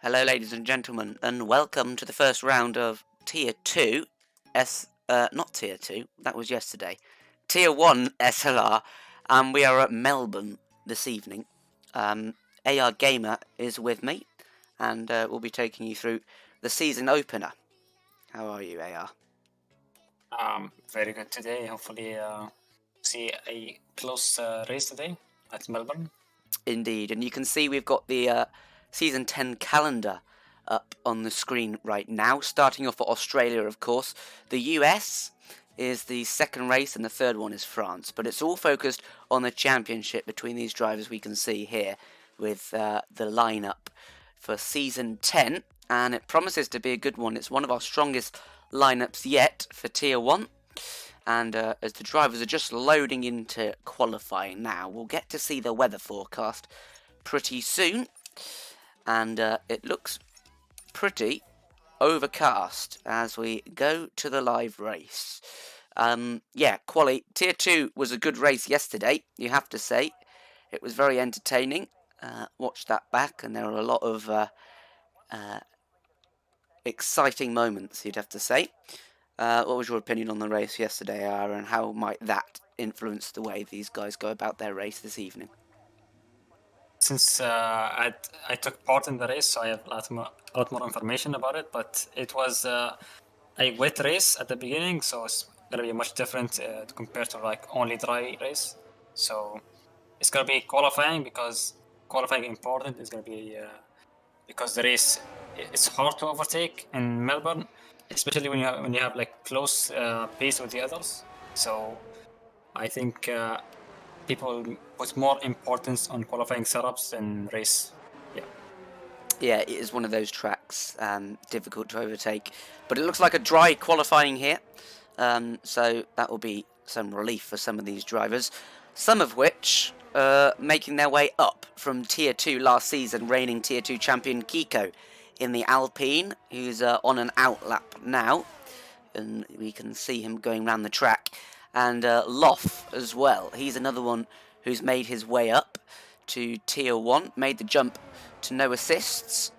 Hello, ladies and gentlemen, and welcome to the first round of Tier 2 not Tier 2, that was yesterday. Tier 1 SLR, and we are at Melbourne this evening. AR Gamer is with me, and we'll be taking you through the season opener. How are you, AR? Very good today. Hopefully, see a close race today at Melbourne. Indeed, and you can see we've got the Season 10 calendar up on the screen right now, starting off for Australia, of course. The US is the second race, and the third one is France, but it's all focused on the championship between these drivers we can see here with the lineup for Season 10, and it promises to be a good one. It's one of our strongest lineups yet for Tier 1. And as the drivers are just loading into qualifying now, we'll get to see the weather forecast pretty soon. And it looks pretty overcast as we go to the live race. Quali. Tier 2 was a good race yesterday, you have to say. It was very entertaining. Watch that back, and there are a lot of exciting moments, you'd have to say. What was your opinion on the race yesterday, Ara, and how might that influence the way these guys go about their race this evening? Since I took part in the race, so I have a lot more information about it. But it was a wet race at the beginning, so it's gonna be much different compared to like only dry race. So it's gonna be qualifying, because qualifying important is gonna be because the race it's hard to overtake in Melbourne, especially when you have like close pace with the others. So I think people put more importance on qualifying setups than race. Yeah, it is one of those tracks, difficult to overtake, but it looks like a dry qualifying here, so that will be some relief for some of these drivers, some of which making their way up from Tier 2 last season, reigning Tier 2 champion Kiko in the Alpine, who's on an outlap now, and we can see him going around the track. And Loff as well, he's another one who's made his way up to Tier 1, made the jump to no assists,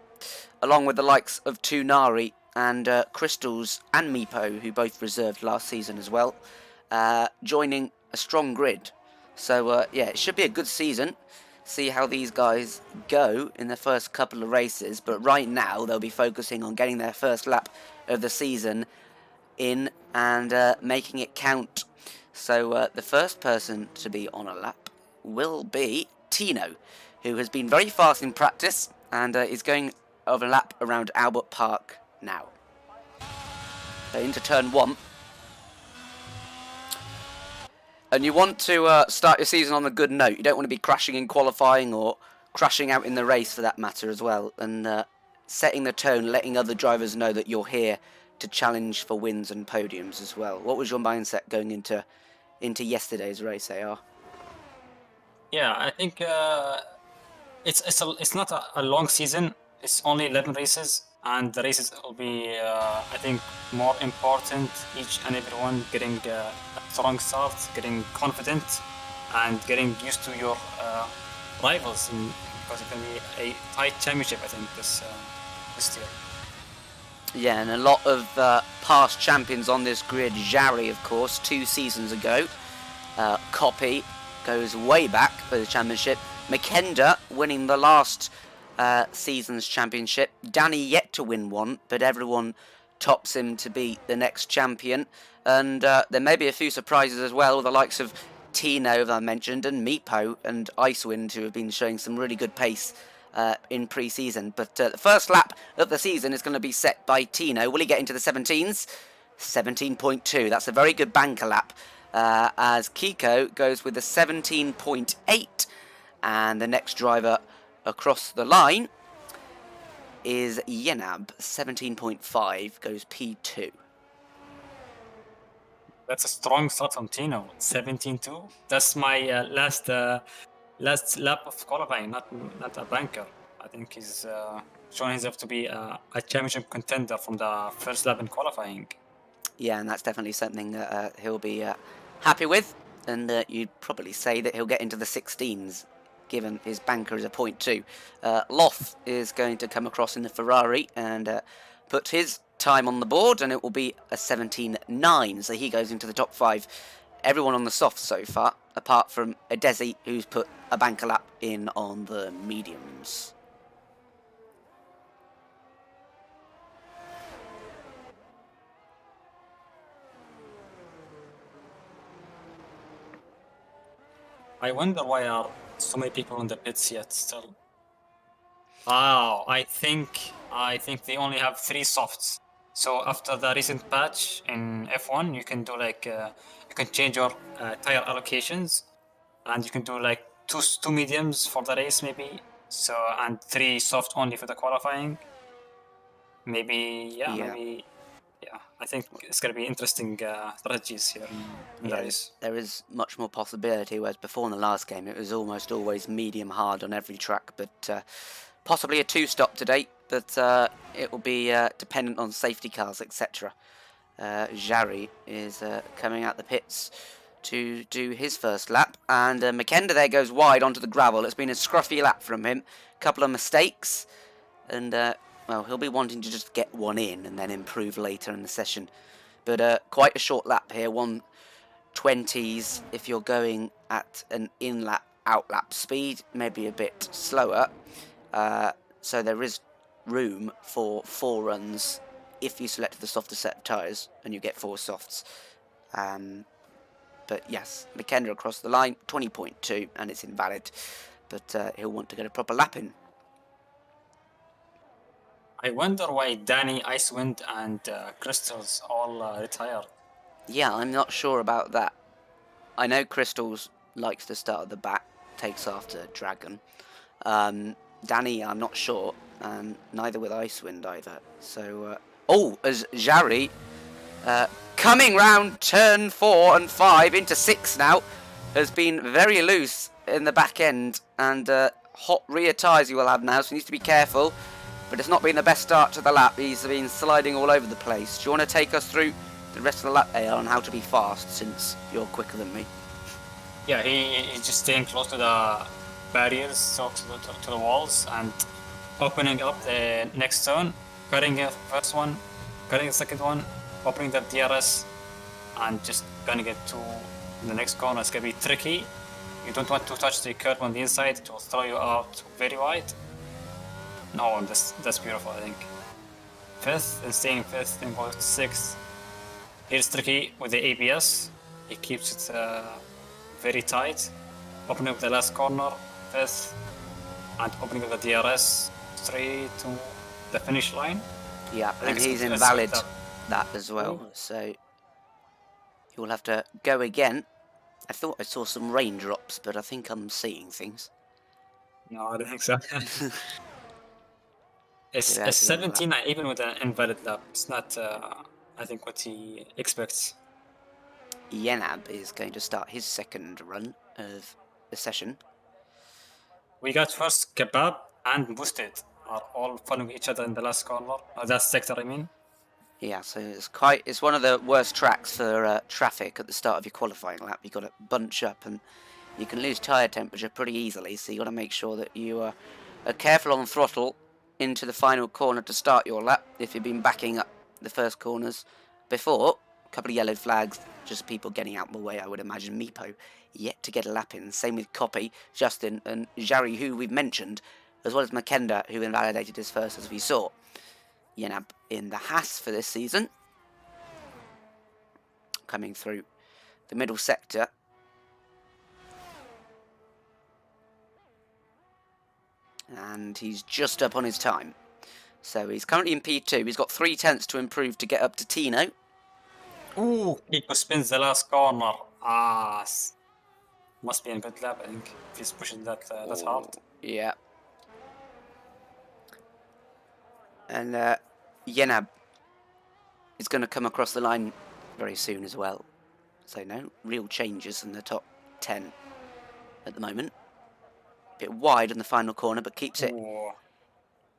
along with the likes of Tunari and Crystals and Meepo, who both reserved last season as well, joining a strong grid. So it should be a good season. See how these guys go in the first couple of races, but right now they'll be focusing on getting their first lap of the season in and making it count. So the first person to be on a lap will be Tino, who has been very fast in practice and is going over a lap around Albert Park now. So into turn 1. And you want to start your season on a good note. You don't want to be crashing in qualifying or crashing out in the race for that matter as well. And setting the tone, letting other drivers know that you're here to challenge for wins and podiums as well. What was your mindset going into yesterday's race, AR? Yeah, I think it's not a long season. It's only 11 races, and the races will be I think more important. Each and every one getting a strong start, getting confident, and getting used to your rivals, because it can be a tight championship, I think, this year. Yeah, and a lot of past champions on this grid. Jari, of course, 2 seasons ago. Copy goes way back for the championship. Makenda winning the last season's championship. Danny yet to win one, but everyone tops him to be the next champion. And there may be a few surprises as well, the likes of Tino, that I mentioned, and Meepo and Icewind, who have been showing some really good pace in pre-season. But the first lap of the season is going to be set by Tino. Will he get into the 17s? 17.2. That's a very good banker lap. As Kiko goes with the 17.8. And the next driver across the line is Yenab. 17.5 goes P2. That's a strong start from Tino. 17.2. That's my last lap of qualifying, not a banker. I think he's shown himself to be a championship contender from the first lap in qualifying. Yeah, and that's definitely something that he'll be happy with, and you'd probably say that he'll get into the 16s, given his banker is a 0.2. Loth is going to come across in the Ferrari and put his time on the board, and it will be a 17.9, so he goes into the top 5. Everyone on the soft so far, apart from Adesi, who's put a banker lap in on the mediums. I wonder why are so many people on the pits yet still. Oh, I think they only have 3 softs. So after the recent patch in F1, you can do like you can change your tire allocations, and you can do like two mediums for the race maybe. So and 3 soft only for the qualifying. Maybe yeah. I think it's gonna be interesting strategies here in the race. There is much more possibility, whereas before in the last game it was almost always medium hard on every track, but possibly a 2-stop today, but it will be dependent on safety cars, etc. Jarry is coming out the pits to do his first lap, and Makenda there goes wide onto the gravel. It's been a scruffy lap from him, a couple of mistakes, and well, he'll be wanting to just get one in and then improve later in the session. But quite a short lap here, 1:20s if you're going at an in-lap, out-lap speed, maybe a bit slower. So there is room for 4 runs if you select the softer set of tyres, and you get 4 softs. But yes, Makenda across the line, 20.2, and it's invalid. But he'll want to get a proper lap in. I wonder why Danny, Icewind, and Crystals all retired. Yeah, I'm not sure about that. I know Crystals likes to start at the back, takes after Dragon. Danny, I'm not sure, and neither with Icewind either. So, as Jarry coming round turn 4 and 5 into 6 now, has been very loose in the back end, and hot rear tyres he will have now, so he needs to be careful. But it's not been the best start to the lap. He's been sliding all over the place. Do you want to take us through the rest of the lap, AL, on how to be fast, since you're quicker than me? Yeah, he's just staying close to the barriers, so to the walls, and opening up the next turn, cutting the first one, cutting the second one, opening the DRS, and just gonna get to the next corner. It's gonna be tricky. You don't want to touch the curb on the inside, it will throw you out very wide. No, that's beautiful, I think. 5th, and staying 5th, and goes to 6th. Here's tricky with the ABS. He keeps it very tight. Opening up the last corner, 5th, and opening up the DRS straight to the finish line. Yeah, and he's invalid that as well, so you'll have to go again. I thought I saw some raindrops, but I think I'm seeing things. No, I don't think so. It's a 17, even with an invalid lap. It's not, I think, what he expects. Yenab is going to start his second run of the session. We got first Kebab and Boosted are all following each other in the last corner. That sector, I mean. Yeah, so it's one of the worst tracks for traffic at the start of your qualifying lap. You've got to bunch up, and you can lose tyre temperature pretty easily, so you've got to make sure that you are careful on throttle into the final corner to start your lap. If you've been backing up the first corners before, a couple of yellow flags, just people getting out of the way, I would imagine. Meepo yet to get a lap in. Same with Copy, Justin, and Jarry, who we've mentioned, as well as Makenda, who invalidated his first, as we saw. Yenab in the Haas for this season. Coming through the middle sector. And he's just up on his time. So he's currently in P2. He's got 3/10 to improve to get up to Tino. Ooh, Kiko spins the last corner. Must be in a good lap, I think, if he's pushing that hard. Yeah. And Yenab is going to come across the line very soon as well. So no real changes in the top 10 at the moment. Bit wide in the final corner, but keeps it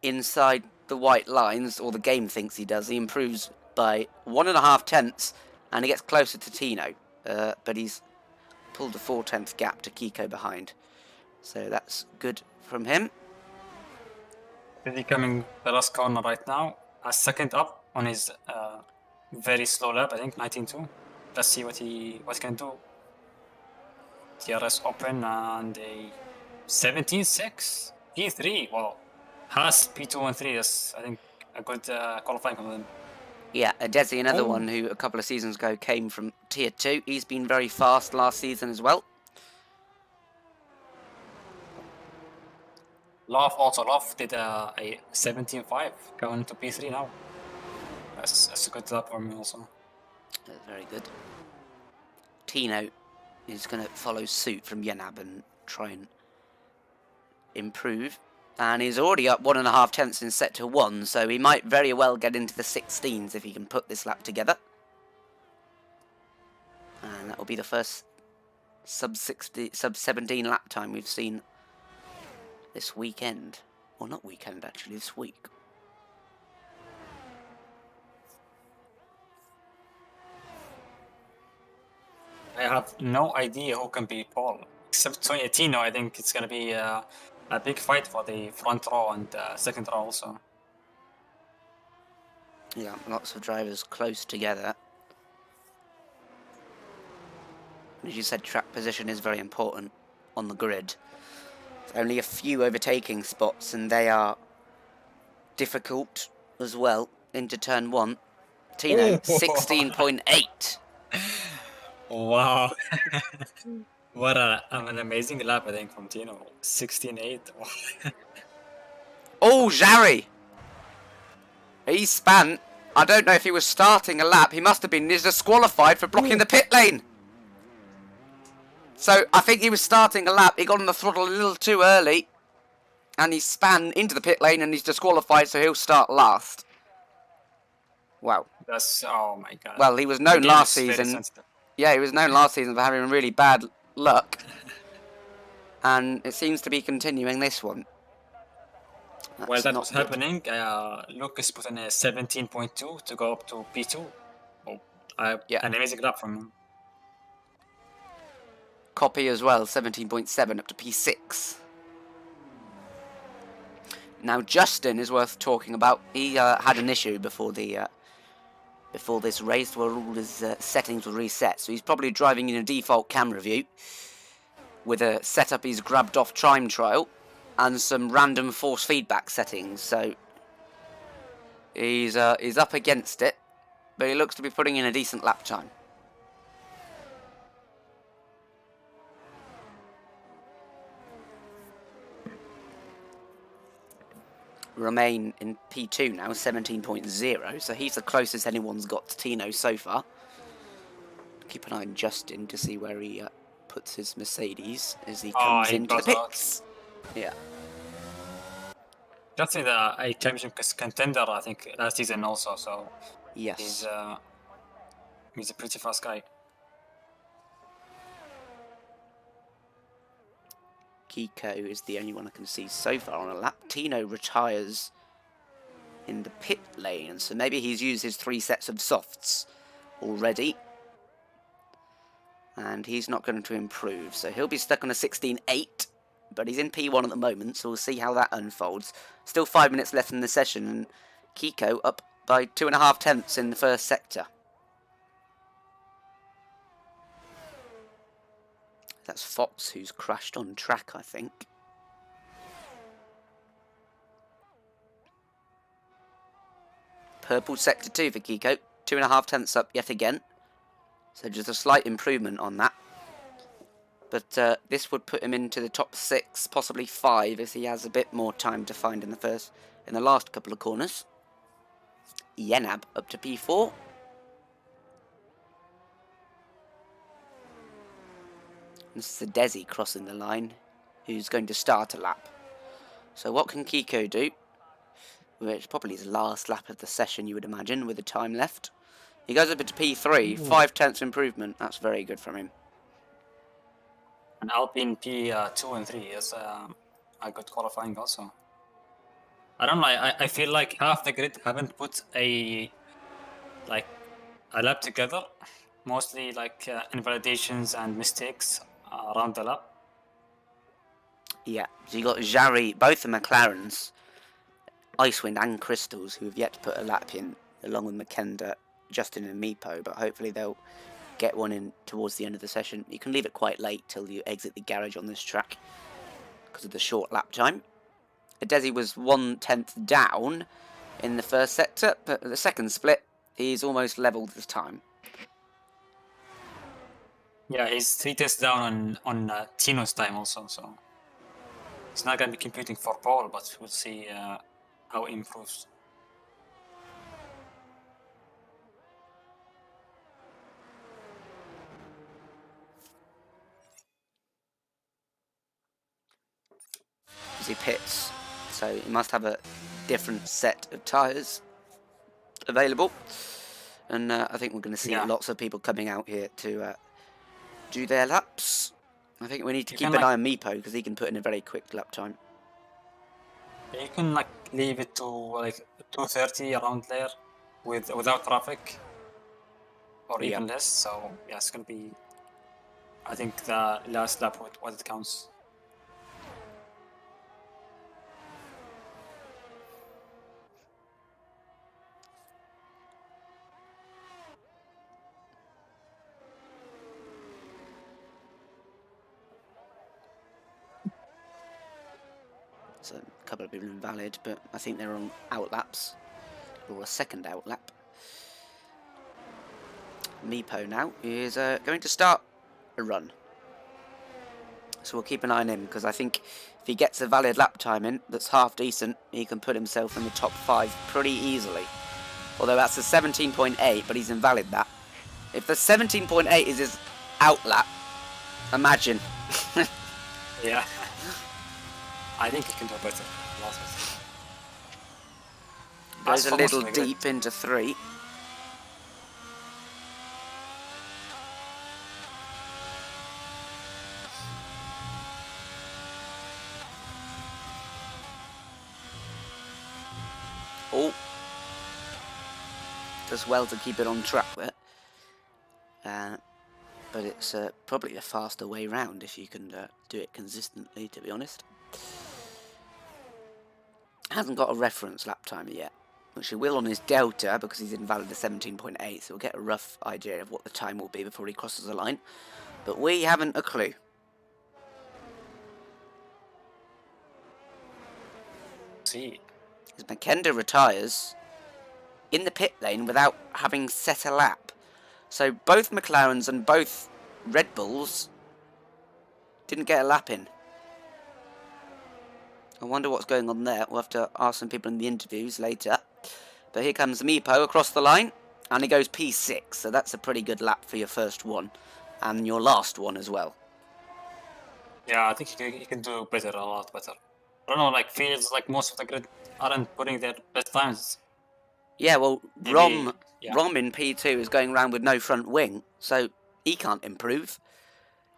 inside the white lines, or the game thinks he does. He improves by 1.5 tenths, and he gets closer to Tino. But he's pulled a 4/10 gap to Kiko behind. So that's good from him. Really coming the last corner right now. A second up on his very slow lap, I think 19.2. Let's see what he can do. TRS open and a 17.6. P3, wow. Has P2 and 3, that's I think a good qualifying from them. Yeah, Desi, another Oh. one who a couple of seasons ago came from Tier 2. He's been very fast last season as well. Love did a 17.5 going to P3 now. That's a good lap for me also. That's very good. Tino is going to follow suit from Yenab and try and improve. And he's already up 1.5 tenths in sector 1, so he might very well get into the 16s if he can put this lap together. And that will be the first sub-17 lap time we've seen this weekend. Well, not weekend, actually, this week. I have no idea who can be Paul. Except Tino, I think it's going to be a big fight for the front row and second row also. Yeah, lots of drivers close together. As you said, track position is very important on the grid. There's only a few overtaking spots, and they are difficult as well into turn 1. Tino, 16.8. Wow. What an amazing lap, I think, from Tino. 16.8. Oh, Zhari! He span. I don't know if he was starting a lap. He must have been. He's disqualified for blocking the pit lane. So I think he was starting a lap. He got on the throttle a little too early. And he span into the pit lane and he's disqualified, so he'll start last. Wow. That's, oh my god. Well, he was known last season. Yeah, he was known last season for having really bad luck. And it seems to be continuing this one. While that was happening, Lucas put in a 17.2 to go up to P2. Oh, yeah. An amazing lap from him. Copy as well, 17.7 up to P6. Now Justin is worth talking about. He had an issue before this race where all his settings were reset. So he's probably driving in a default camera view with a setup he's grabbed off Time Trial and some random force feedback settings. So he's up against it, but he looks to be putting in a decent lap time. Remain in P2 now, 17.0, so he's the closest anyone's got to Tino so far. Keep an eye on Justin to see where he puts his Mercedes as he comes into the pits. Yeah. Justin, a championship contender, I think, last season also, so yes, he's a pretty fast guy. Kiko is the only one I can see so far on a lap. Tino retires in the pit lane, so maybe he's used his 3 sets of softs already. And he's not going to improve, so he'll be stuck on a 16.8, but he's in P1 at the moment, so we'll see how that unfolds. Still 5 minutes left in the session, and Kiko up by 2.5 tenths in the first sector. That's Fox who's crashed on track, I think. Purple sector 2 for Kiko. 2.5 tenths up yet again. So just a slight improvement on that. But this would put him into the top 6, possibly 5, if he has a bit more time to find in the last couple of corners. Yenab up to P4. This is a Desi crossing the line, who's going to start a lap. So what can Kiko do? Well, it's probably his last lap of the session, you would imagine, with the time left. He goes up into P3, 5 tenths improvement. That's very good from him. And Alpine P2 and 3 is a good qualifying also. I don't know, I feel like half the grid haven't put a lap together. Mostly invalidations and mistakes around the lap. Yeah, so you got Jarry, both the McLarens, Icewind and Crystals, who have yet to put a lap in, along with Makenda, Justin and Meepo, but hopefully they'll get one in towards the end of the session. You can leave it quite late till you exit the garage on this track because of the short lap time. Desi was 1/10 down in the first sector, but the second split, he's almost leveled this time. Yeah, he's 3 tenths down on Tino's time also, so he's not going to be competing for pole, but we'll see how it improves. As he pits, so he must have a different set of tyres available, and I think we're going to see lots of people coming out here to do their laps. I think we need to keep an eye on Meepo because he can put in a very quick lap time. You can like leave it to like 2:30 around there without traffic, or even less. So yeah, it's gonna be, I think, the last lap what it counts. So a couple of people invalid, but I think they're on outlaps, or a second outlap. Meepo now is going to start a run. So we'll keep an eye on him, because I think if he gets a valid lap time in that's half decent, he can put himself in the top 5 pretty easily. Although that's a 17.8, but he's invalid that. If the 17.8 is his outlap, imagine. Yeah. I think he can do better. Goes a little deep into 3. Oh. Does well to keep it on track there. But it's probably a faster way round if you can do it consistently, to be honest. Hasn't got a reference lap timer yet, which he will on his Delta because he's invalid the 17.8, so we'll get a rough idea of what the time will be before he crosses the line. But we haven't a clue. See. As Makenda retires in the pit lane without having set a lap. So both McLarens and both Red Bulls didn't get a lap in. I wonder what's going on there. We'll have to ask some people in the interviews later. But here comes Meepo across the line, and he goes P6, so that's a pretty good lap for your first one, and your last one as well. Yeah, I think he can do better, a lot better. I don't know, like, feels like most of the grid aren't putting their best times. Yeah, well, Rom in P2 is going around with no front wing, so he can't improve.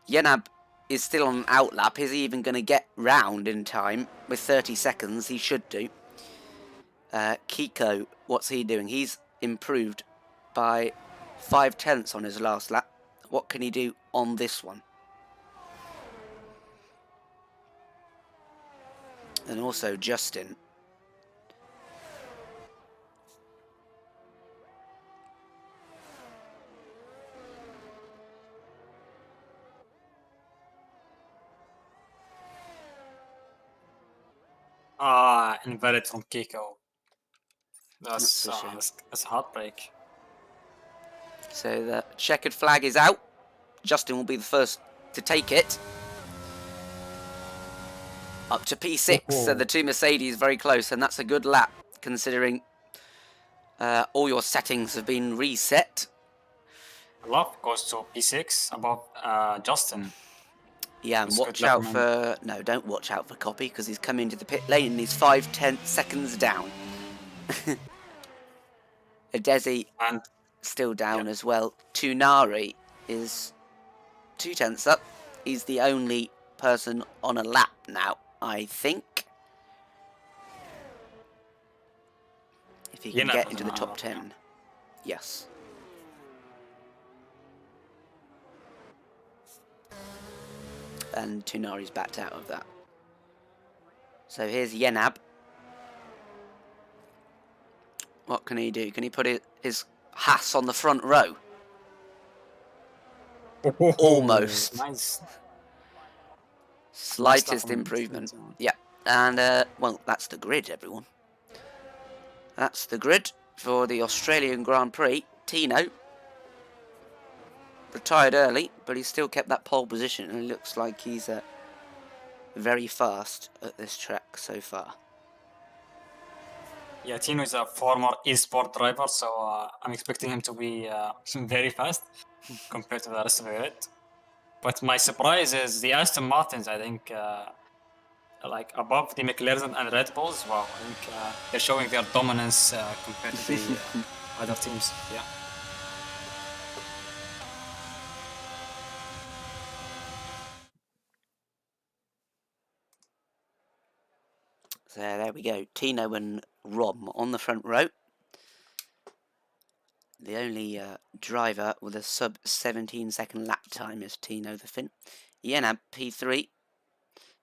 Yenab is still on an outlap. Is he even going to get round in time? With 30 seconds, he should do. Kiko, what's he doing? He's improved by 5/10 on his last lap. What can he do on this one? And also Justin. Invalid from Kiko. That's a heartbreak. So the checkered flag is out. Justin will be the first to take it. Up to P6, so the two Mercedes very close, and that's a good lap, considering all your settings have been reset. Lap goes to P6 above Justin. Yeah, and watch out for... No, don't watch out for Copy, because he's coming into the pit lane and he's 5/10 seconds down. Adesi still down as well. Tunari is 2/10 up. He's the only person on a lap now, I think. If he can get into the top 10. Yes. And Tunari's backed out of that. So here's Yenab. What can he do? Can he put his Haas on the front row? Almost. Nice. Slightest improvement. Yeah. And, well, that's the grid, everyone. That's the grid for the Australian Grand Prix. Tino retired early, but he still kept that pole position, and it looks like he's very fast at this track so far. Yeah, Tino is a former e-sport driver, so I'm expecting him to be very fast compared to the rest of the grid. But my surprise is the Aston Martins, I think, like above the McLaren and Red Bulls. Wow, I think they're showing their dominance compared to the other teams. Yeah. So there we go. Tino and Rom on the front row. The only driver with a sub 17-second lap time is Tino the Finn. Yenab P3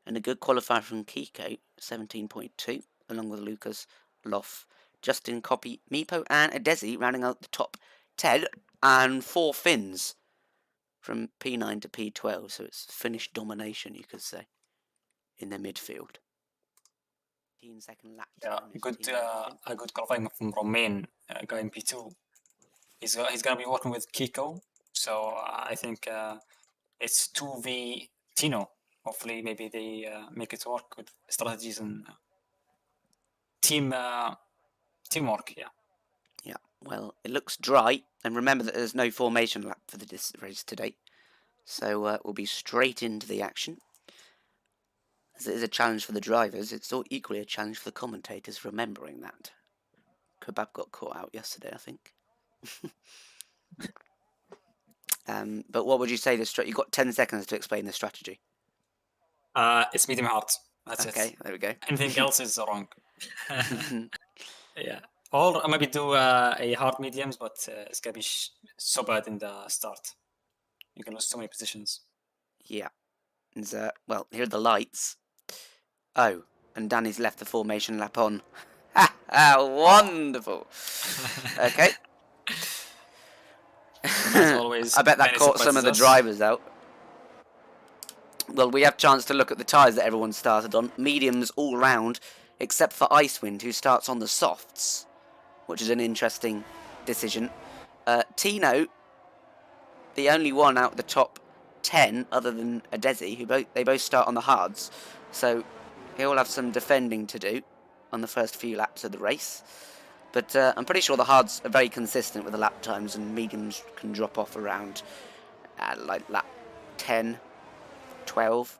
and a good qualifier from Kiko 17.2 along with Lucas Loff, Justin Copy, Meepo and Adesi rounding out the top 10 and 4 Finns from P9 to P12, so it's Finnish domination, you could say, in the midfield. 15-second lap time. Yeah, a good qualifying from Romain, guy in P2. He's gonna be working with Kiko, so I think it's 2v Tino. Hopefully, maybe they make it work with strategies and teamwork. Yeah. Yeah. Well, it looks dry, and remember that there's no formation lap for this race today, so we'll be straight into the action. As it is a challenge for the drivers, it's equally a challenge for the commentators. Remembering that, Kebab got caught out yesterday, I think. But what would you say you've got 10 seconds to explain the strategy. It's medium hard. That's it. Okay, there we go. Anything else is wrong. Yeah. Or maybe do a hard mediums, but it's gonna be so bad in the start. You can lose so many positions. Yeah. And, well, here are the lights. Oh, and Danny's left the formation lap on. Wonderful. Okay. As always, I bet that caught some of the drivers out. Well, we have a chance to look at the tyres that everyone started on. Mediums all round, except for Icewind, who starts on the softs, which is an interesting decision. Tino, the only one out of the top 10, other than Adesi, they both start on the hards. So he'll have some defending to do on the first few laps of the race. But I'm pretty sure the hards are very consistent with the lap times, and mediums can drop off around like lap 10, 12.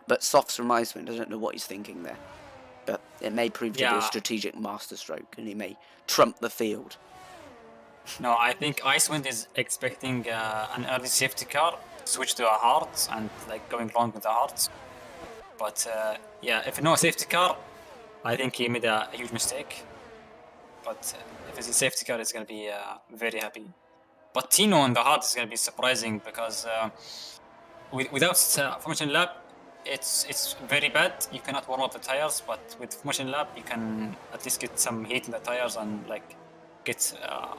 But softs from Icewind, I don't know what he's thinking there. But it may prove to be a strategic masterstroke, and he may trump the field. No, I think Icewind is expecting an early safety car, switch to a hard, and like going long with the hards. But yeah, if no safety car, I think he made a huge mistake. But if it's a safety car, it's going to be very happy. But Tino on the hard is going to be surprising because without formation lap, it's very bad. You cannot warm up the tires, but with formation lap, you can at least get some heat in the tires and like get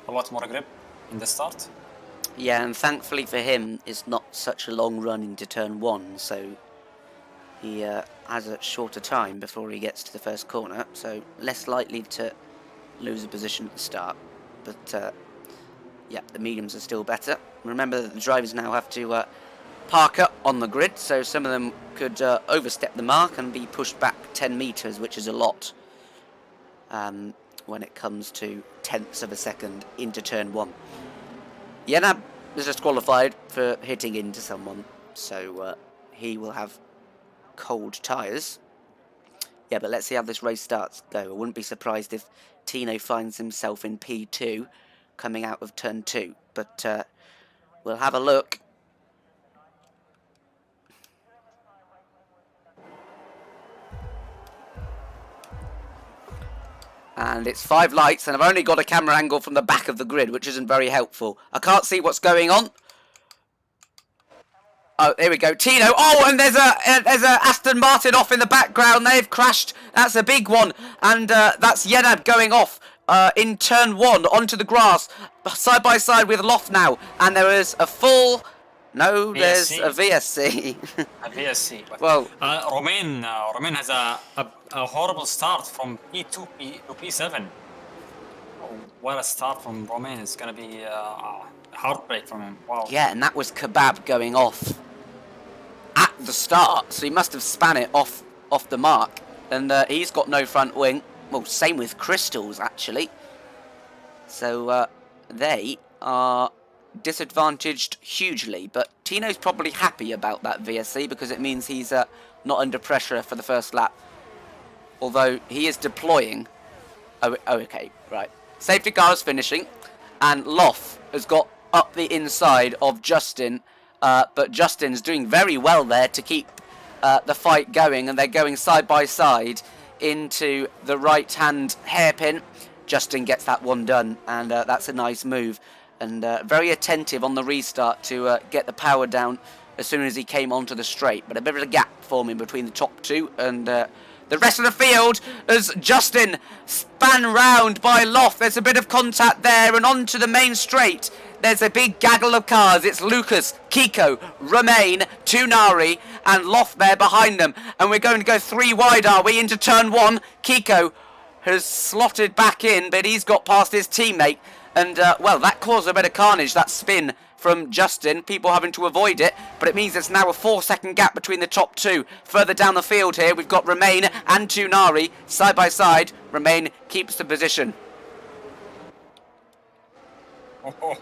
a lot more grip in the start. Yeah, and thankfully for him, it's not such a long run into turn 1, so he has a shorter time before he gets to the first corner, so less likely to lose a position at the start. But yeah, the mediums are still better. Remember that the drivers now have to park up on the grid, so some of them could overstep the mark and be pushed back 10 meters, which is a lot when it comes to tenths of a second into turn 1. Yenab is disqualified for hitting into someone, so he will have cold tyres. Yeah, but let's see how this race starts go. I wouldn't be surprised if Tino finds himself in P2 coming out of turn 2, but we'll have a look. And it's 5 lights, and I've only got a camera angle from the back of the grid, which isn't very helpful. I can't see what's going on. Oh, here we go. Tino. Oh, and there's a Aston Martin off in the background. They've crashed. That's a big one. And that's Yenab going off in turn 1 onto the grass. Side by side with Loft now. And there is a full... No, there's a VSC. A VSC. Well, Romain has a horrible start from P2 to P7. Oh, what a start from Romain. It's going to be a heartbreak from him. Wow. Yeah, and that was Kebab going off at the start, so he must have span it off the mark. And he's got no front wing. Well, same with Crystals, actually. So they are disadvantaged hugely, but Tino's probably happy about that VSC because it means he's not under pressure for the first lap. Although he is deploying. Oh, okay, right. Safety car is finishing, and Loff has got up the inside of Justin, but Justin's doing very well there to keep the fight going, and they're going side by side into the right-hand hairpin. Justin gets that one done, and that's a nice move. And very attentive on the restart to get the power down as soon as he came onto the straight. But a bit of a gap forming between the top two and the rest of the field as Justin span round by Loft. There's a bit of contact there and onto the main straight. There's a big gaggle of cars. It's Lucas, Kiko, Romain, Tunari and Loft there behind them. And we're going to go 3 wide, are we, into turn 1. Kiko has slotted back in, but he's got past his teammate. And, well, that caused a bit of carnage, that spin from Justin. People having to avoid it. But it means there's now a 4-second gap between the top two. Further down the field here, we've got Romain and Tunari side by side. Romain keeps the position. Oh,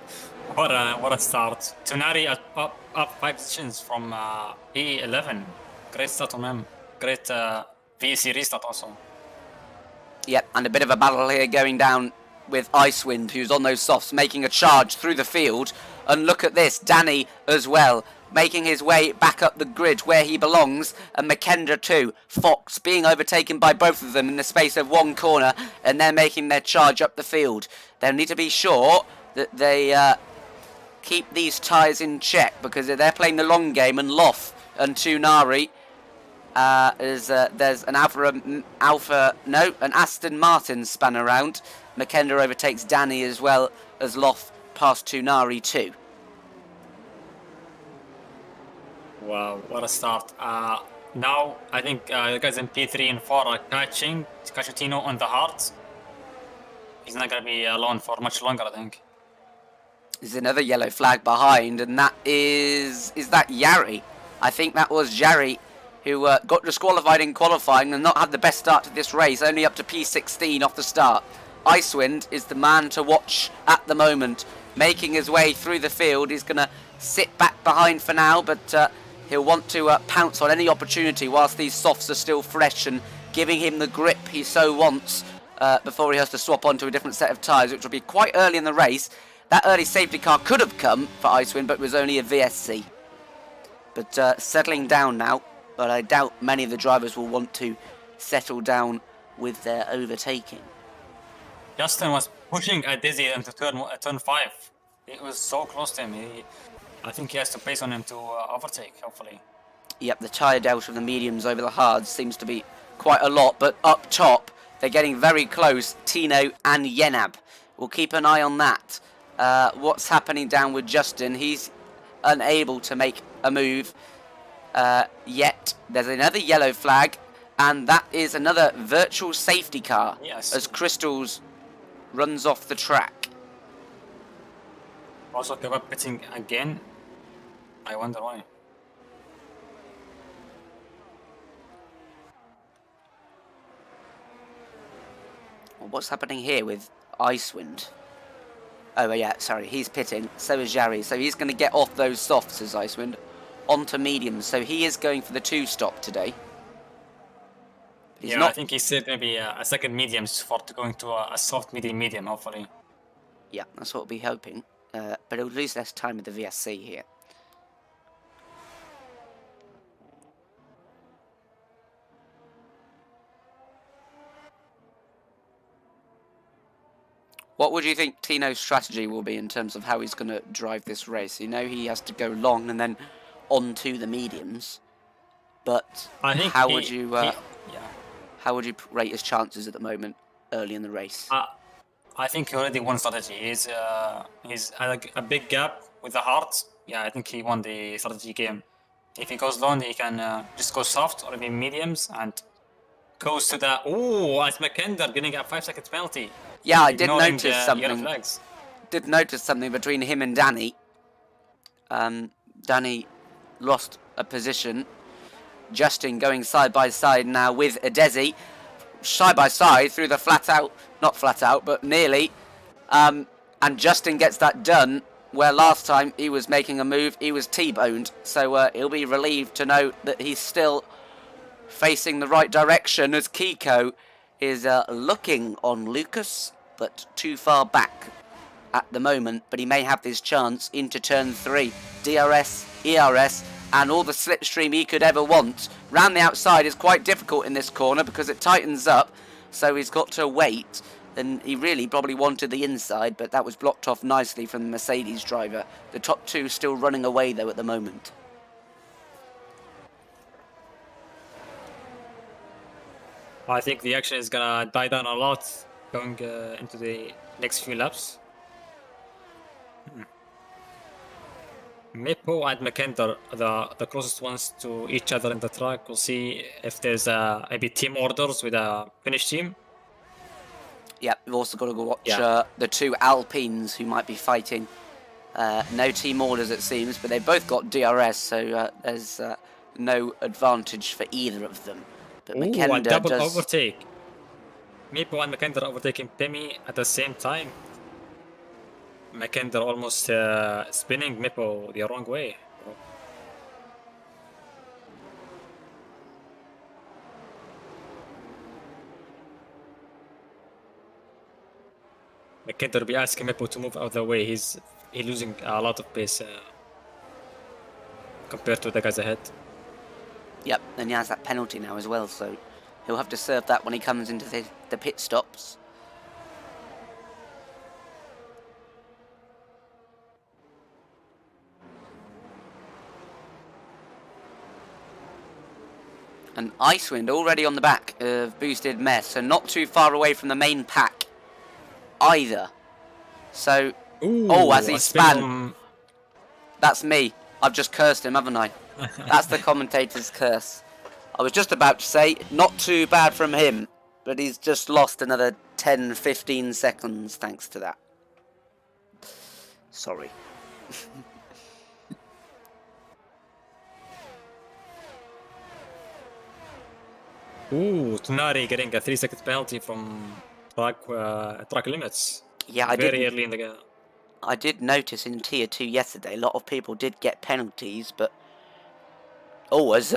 what a start. Tunari up 5 positions from E11. Great start on him. Great VC restart also. Yep, and a bit of a battle here going down with Icewind, who's on those softs, making a charge through the field. And look at this, Danny as well, making his way back up the grid where he belongs. And Makendra too. Fox being overtaken by both of them in the space of 1 corner. And they're making their charge up the field. They'll need to be sure that they keep these tyres in check, because they're playing the long game. And Loff and Tunari... there's an an Aston Martin span around. Makenda overtakes Danny as well as Loff past Tunari too. Wow, what a start. Now I think the guys in P3 and 4 are catching Tino on the heart. He's not going to be alone for much longer, I think. There's another yellow flag behind, and that is that Yari? I think that was Yari, who got disqualified in qualifying and not had the best start to this race, only up to P16 off the start. Icewind is the man to watch at the moment, making his way through the field. He's going to sit back behind for now, but he'll want to pounce on any opportunity whilst these softs are still fresh and giving him the grip he so wants before he has to swap onto a different set of tyres, which will be quite early in the race. That early safety car could have come for Icewind, but it was only a VSC. But settling down now. But I doubt many of the drivers will want to settle down with their overtaking. Justin was pushing at Dizzy into turn 5. It was so close to him. I think he has to pace on him to overtake, hopefully. Yep, the tyre delta of the mediums over the hards seems to be quite a lot. But up top, they're getting very close. Tino and Yenab. We'll keep an eye on that. What's happening down with Justin? He's unable to make a move. Yet there's another yellow flag, and that is another virtual safety car. Yes. As Crystals runs off the track. Also, Kebab pitching again. I wonder why. Well, what's happening here with Icewind? Oh yeah, sorry, he's pitting. So is Yari. So he's going to get off those softs as Icewind onto mediums. So he is going for the 2-stop today. I think he said maybe a second mediums for going to a soft medium, hopefully. Yeah, that's what we'll be hoping. But he'll lose less time with the VSC here. What would you think Tino's strategy will be in terms of how he's going to drive this race? You know he has to go long and then onto the mediums. But I think how would you yeah. how would you rate his chances at the moment early in the race? I think he already won strategy. He's had a big gap with the heart. Yeah, I think he won the strategy game. If he goes long, he can just go soft or maybe mediums and goes to the as McKender getting a 5 second penalty. Yeah, I did Ignoring notice the yellow something. flags. Did notice something between him and Danny. Danny lost a position. Justin going side by side now with Adesi. Side by side through the flat out. Not flat out, but nearly. And Justin gets that done, where last time he was making a move, he was T-boned. So he'll be relieved to know that he's still facing the right direction as Kiko is looking on Lucas, but too far back at the moment. But he may have this chance into turn 3. DRS, ERS, and all the slipstream he could ever want. Round the outside is quite difficult in this corner because it tightens up, so he's got to wait. And he really probably wanted the inside, but that was blocked off nicely from the Mercedes driver. The top two still running away though at the moment. I think the action is gonna die down a lot going into the next few laps. Meepo and McKender are the closest ones to each other in the track. We'll see if there's maybe team orders with a finish team. Yeah, we've also got to go watch the two Alpines who might be fighting. No team orders it seems, but they've both got DRS, so there's no advantage for either of them. But McKender a double overtake. Meepo and McKender overtaking Pemi at the same time. McKender almost spinning Meepo the wrong way. McKender be asking Meepo to move out of the way. He's losing a lot of pace compared to the guys ahead. Yep, and he has that penalty now as well, so he'll have to serve that when he comes into the pit stops. An Icewind already on the back of Boosted Mess, so not too far away from the main pack either. So, as he span. That's me. I've just cursed him, haven't I? That's the commentator's curse. I was just about to say, not too bad from him, but he's just lost another 10-15 seconds thanks to that. Sorry. Tunari getting a 3-second penalty from track limits. Yeah, very early in the game. I did notice in Tier 2 yesterday, a lot of people did get penalties, but as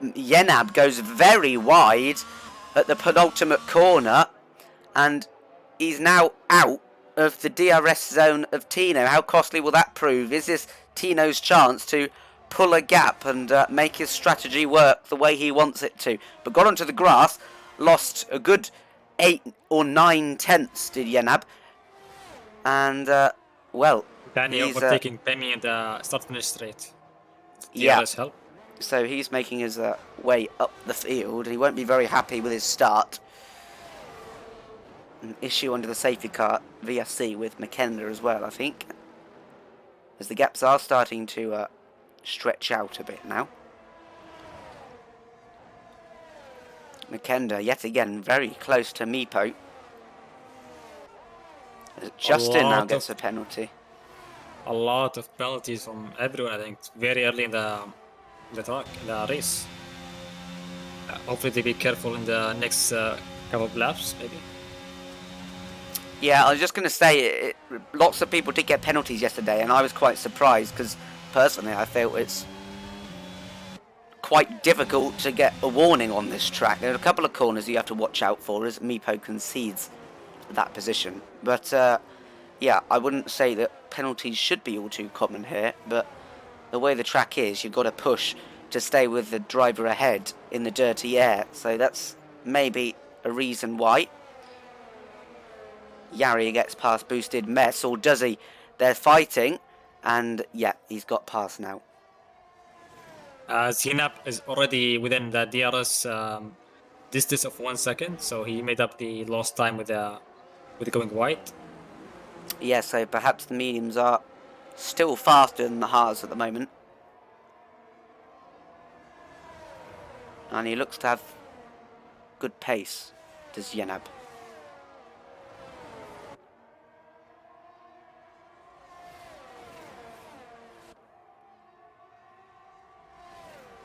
Yenab goes very wide at the penultimate corner, and he's now out of the DRS zone of Tino. How costly will that prove? Is this Tino's chance to pull a gap and make his strategy work the way he wants it to? But got onto the grass, lost a good 8 or 9 tenths, did Yenab. And, Danny overtaking Pemi in the start-finish straight. DRS help. So he's making his way up the field. He won't be very happy with his start. An issue under the safety car VSC with McKender as well, I think. As the gaps are starting to stretch out a bit now. McKender, yet again, very close to Meepo. Justin now gets a penalty. A lot of penalties from everyone, I think, very early in the track, in the race. Hopefully they be careful in the next couple of laps, maybe. Yeah, I was just going to say, lots of people did get penalties yesterday, and I was quite surprised, because personally I felt it's quite difficult to get a warning on this track. There are a couple of corners you have to watch out for as Meepo concedes that position. But, yeah, I wouldn't say that penalties should be all too common here, but the way the track is, you've got to push to stay with the driver ahead in the dirty air. So that's maybe a reason why. Yari gets past Boosted Mess, or does he? They're fighting, and yeah, he's got past now. Zinab is already within the DRS distance of 1 second, so he made up the lost time with going wide. Yeah, so perhaps the mediums are still faster than the hards at the moment. And he looks to have good pace, does Yenab.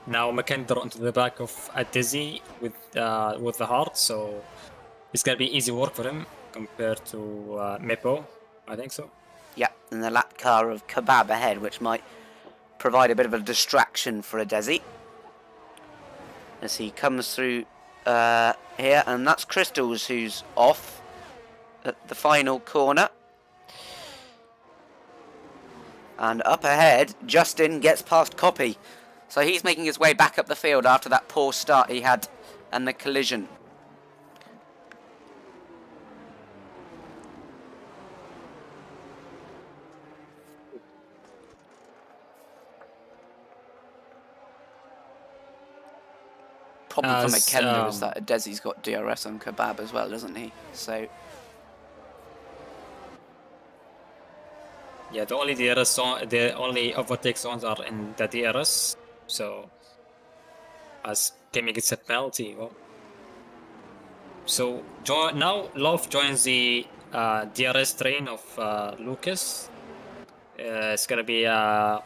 Now McKendor onto the back of Dizzy with the hard, so it's gonna be easy work for him compared to Mepo, I think so. Yeah, and the lap car of Kebab ahead, which might provide a bit of a distraction for a Desi as he comes through here, and that's Crystals who's off at the final corner. And up ahead, Justin gets past Copy. So he's making his way back up the field after that poor start he had and the collision. Problem for McKenna is that Desi's got DRS on Kebab as well, doesn't he? So yeah, the only overtake zones are in the DRS, so as Kimi gets a penalty. Well, so now Love joins the DRS train of Lucas. It's gonna be a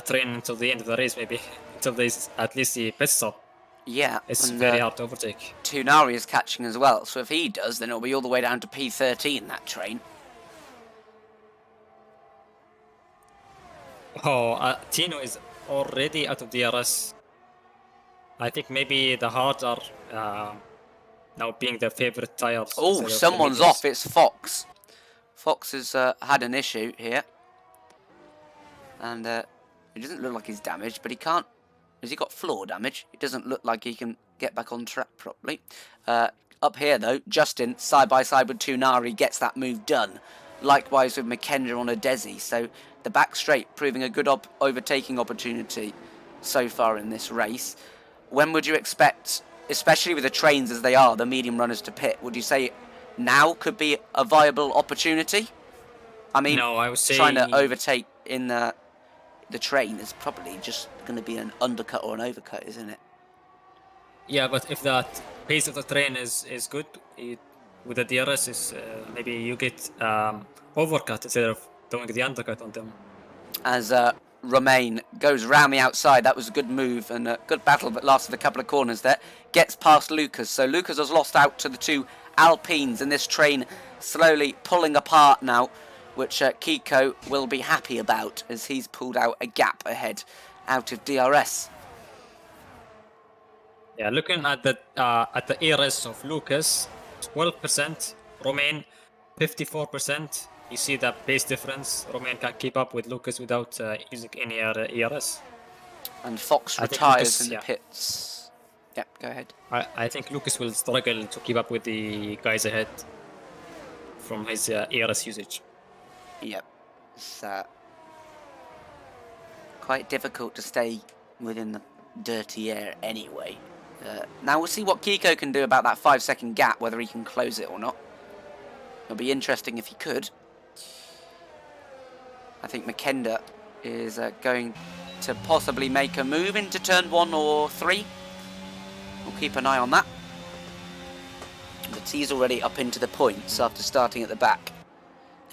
train until the end of the race, maybe until there's at least the pit stop. yeah, It's very hard to overtake. Tunari is catching as well, so if he does, then it'll be all the way down to P13, that train. Oh, Tino is already out of DRS. I think maybe the hards are now being the favorite tires. Oh, someone's off. It's Fox. Fox has had an issue here. And it doesn't look like he's damaged, but he can't... Has he got floor damage? It doesn't look like he can get back on track properly. Up here, though, Justin, side by side with Tunari, gets that move done. Likewise with McKendra on a Desi. So the back straight proving a good overtaking opportunity so far in this race. When would you expect, especially with the trains as they are, the medium runners to pit? Would you say now could be a viable opportunity? I mean, no, I would say trying to overtake in the train is probably just going to be an undercut or an overcut, isn't it? Yeah, but if that pace of the train is good, with the DRS, maybe you get overcut instead of doing the undercut on them. As Romain goes round the outside, that was a good move and a good battle, but lasted a couple of corners there. Gets past Lucas, so Lucas has lost out to the two Alpines, and this train slowly pulling apart now, which Kiko will be happy about as he's pulled out a gap ahead out of DRS. Yeah, looking at the ERS of Lucas, 12%, Romain 54%. You see that pace difference. Romain can keep up with Lucas without using any ERS. And Fox retires in the pits. Yep, go ahead. I think Lucas will struggle to keep up with the guys ahead from his ERS usage. Yep, it's quite difficult to stay within the dirty air anyway. Now we'll see what Kiko can do about that 5-second gap, whether he can close it or not. It'll be interesting if he could. I think McKenda is going to possibly make a move into turn 1 or 3. We'll keep an eye on that. But he's already up into the points after starting at the back,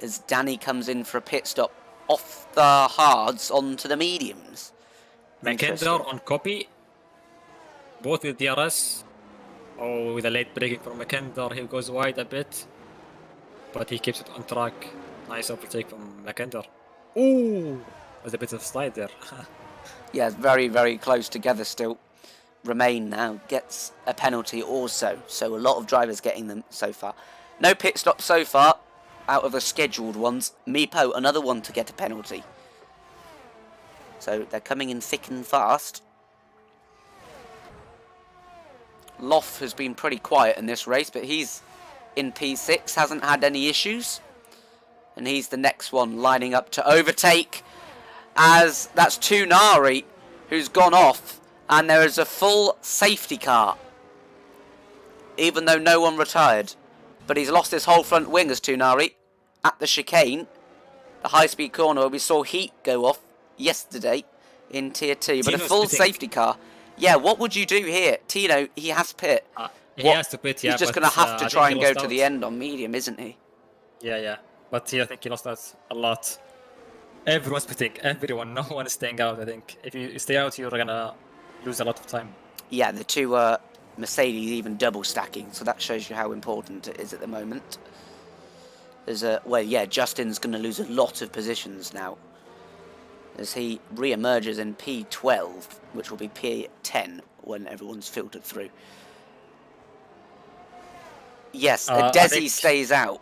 as Danny comes in for a pit stop off the hards onto the mediums. McKendor on copy, both with DRS. Oh, with a late braking from McKendor, he goes wide a bit, but he keeps it on track. Nice overtake from McKendor. Ooh, there's a bit of slide there. Yeah, very, very close together still. Romain now gets a penalty also, so a lot of drivers getting them so far. No pit stop so far out of the scheduled ones. Meepo, another one to get a penalty. So they're coming in thick and fast. Loff has been pretty quiet in this race, but he's in P6, hasn't had any issues. And he's the next one lining up to overtake, as that's Tunari who's gone off, and there is a full safety car, even though no one retired. But he's lost his whole front wing as Tunari at the chicane, the high-speed corner where we saw Heat go off yesterday in Tier 2. But a full safety car. Yeah, what would you do here? Tino, he has pit. He has to pit, yeah. He's just going to have to try and go to the end on medium, isn't he? Yeah. But I think he lost out a lot. Everyone's pitting. Everyone. No one is staying out, I think. If you stay out, you're going to lose a lot of time. Yeah, the two Mercedes even double stacking, so that shows you how important it is at the moment. There's well, yeah, Justin's going to lose a lot of positions now as he re-emerges in P12, which will be P10 when everyone's filtered through. Yes, Desi stays out.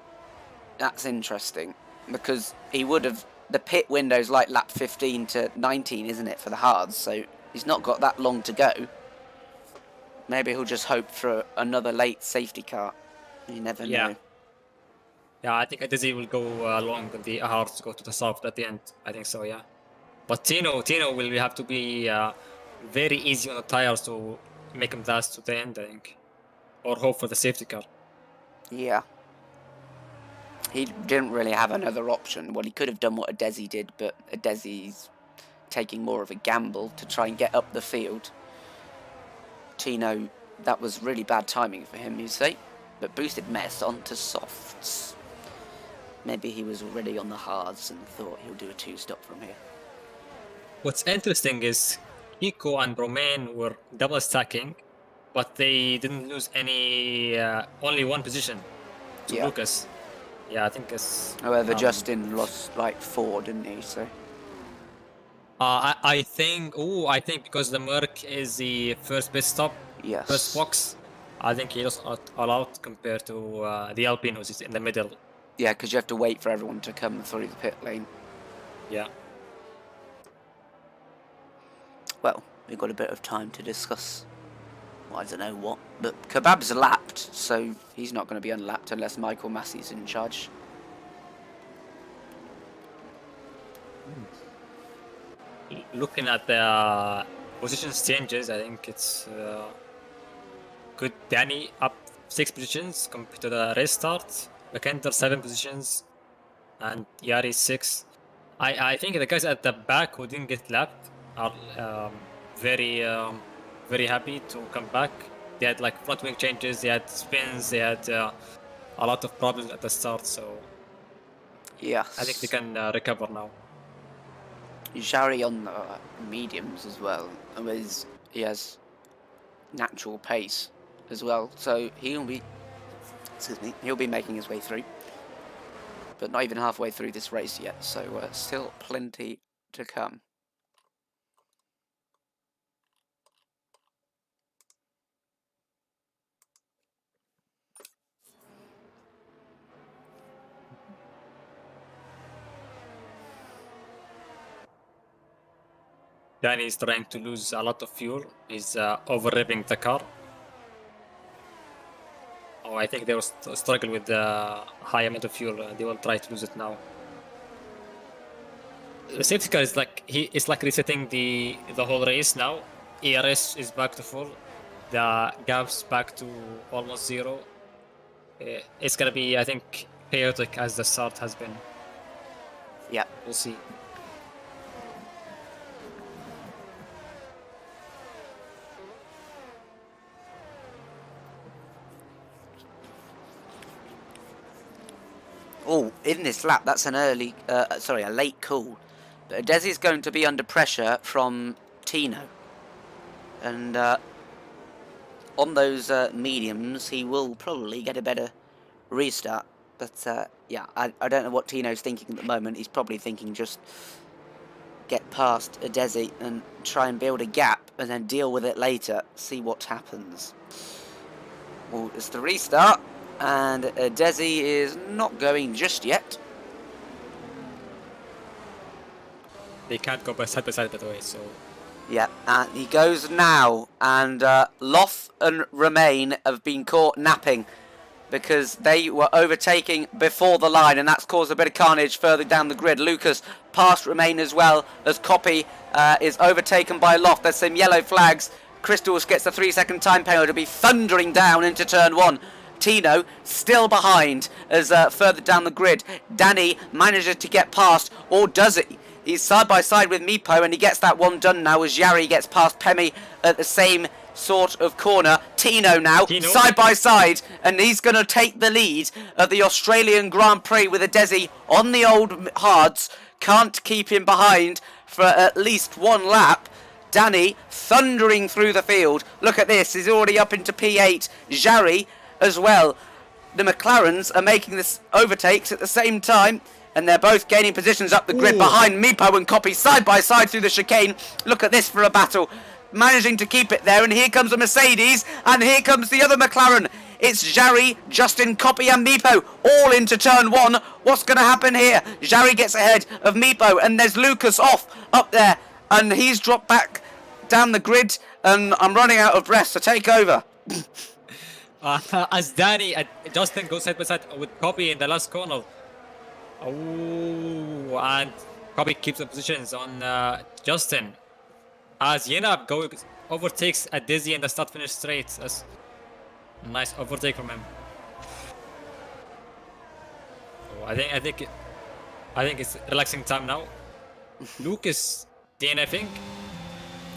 That's interesting, because he would have... The pit window's like lap 15 to 19, isn't it, for the hards, so he's not got that long to go. Maybe he'll just hope for another late safety car. You never know. Yeah, I think Desi will go along with the hards, go to the soft at the end. I think so, yeah. But Tino will have to be very easy on the tires to make him last to the end, I think. Or hope for the safety car. Yeah. He didn't really have another option. Well, he could have done what Adesi did, but Adesi's taking more of a gamble to try and get up the field. Tino, that was really bad timing for him, you say? But boosted mess onto softs. Maybe he was already on the hards and thought he'll do a two-stop from here. What's interesting is Kiko and Romain were double stacking, but they didn't lose any, only one position to Lucas. Yeah, I think it's... However, Justin lost like 4, didn't he? So. I think because the Merc is the first pit stop, first box, I think he lost a lot compared to the Alpine, who's in the middle. Yeah, because you have to wait for everyone to come through the pit lane. Yeah. Well, we've got a bit of time to discuss, well, I don't know what, but Kebab's lapped, so he's not going to be unlapped unless Michael Massey's in charge. Looking at the positions changes, I think it's good. Danny up 6 positions compared to the race start. Bekender 7 positions, and Yari 6. I think the guys at the back who didn't get lapped are very happy to come back. They had like front wing changes, they had spins, they had a lot of problems at the start, so yeah, I think they can recover now. Jari on the mediums as well, and he has natural pace as well, so he'll be making his way through, but not even halfway through this race yet, so still plenty to come. Danny is trying to lose a lot of fuel. He's over-revving the car. Oh, I think they will struggle with the high amount of fuel. They will try to lose it now. The safety car is like resetting the whole race now. ERS is back to full. The gaps back to almost 0. It's gonna be, I think, chaotic as the start has been. Yeah, we'll see. Oh, in this lap, that's an a late call. But Desi's going to be under pressure from Tino. And on those mediums, he will probably get a better restart. But yeah, I don't know what Tino's thinking at the moment. He's probably thinking just get past Desi and try and build a gap and then deal with it later. See what happens. Well, it's the restart. And Desi is not going just yet. They can't go side by side, by the way, so... Yeah, and he goes now. And Loth and Romain have been caught napping. because they were overtaking before the line, and that's caused a bit of carnage further down the grid. Lucas past Remain as well, as Copy is overtaken by Loft. There's some yellow flags. Crystals gets a 3-second time penalty to be thundering down into turn 1. Tino still behind as further down the grid. Danny manages to get past, or does he? He's side by side with Meepo, and he gets that one done now as Yari gets past Pemi at the same sort of corner. Tino now, side by side, and he's going to take the lead of the Australian Grand Prix with a Desi on the old hards. Can't keep him behind for at least one lap. Danny thundering through the field. Look at this, he's already up into P8. Jari as well. The McLarens are making this overtakes at the same time, and they're both gaining positions up the grid behind Meepo and Copy side by side through the chicane. Look at this for a battle. Managing to keep it there, and here comes a Mercedes, and here comes the other McLaren. It's Jari, Justin, Copy and Meepo all into turn 1. What's going to happen here? Jari gets ahead of Meepo, and there's Lucas off up there, and he's dropped back down the grid, and I'm running out of breath, so take over. As Danny and Justin go side by side with Copy in the last corner. Oh, and Copy keeps the positions on Justin. As Yenab overtakes a Dizzy in the start-finish straight. That's a nice overtake from him. Oh, I think it's relaxing time now. Lucas DNFing.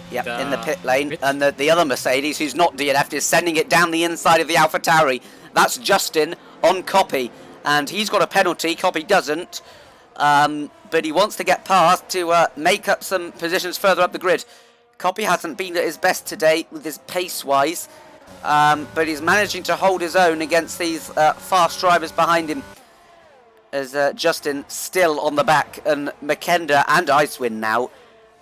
Yep, in the pit lane, and the other Mercedes, who's not DNF'd, is sending it down the inside of the AlphaTauri. That's Justin on Copy, and he's got a penalty. Copy doesn't, but he wants to get past to make up some positions further up the grid. Copy hasn't been at his best today with his pace-wise, but he's managing to hold his own against these fast drivers behind him. As Justin still on the back, and Makenda and Icewind now,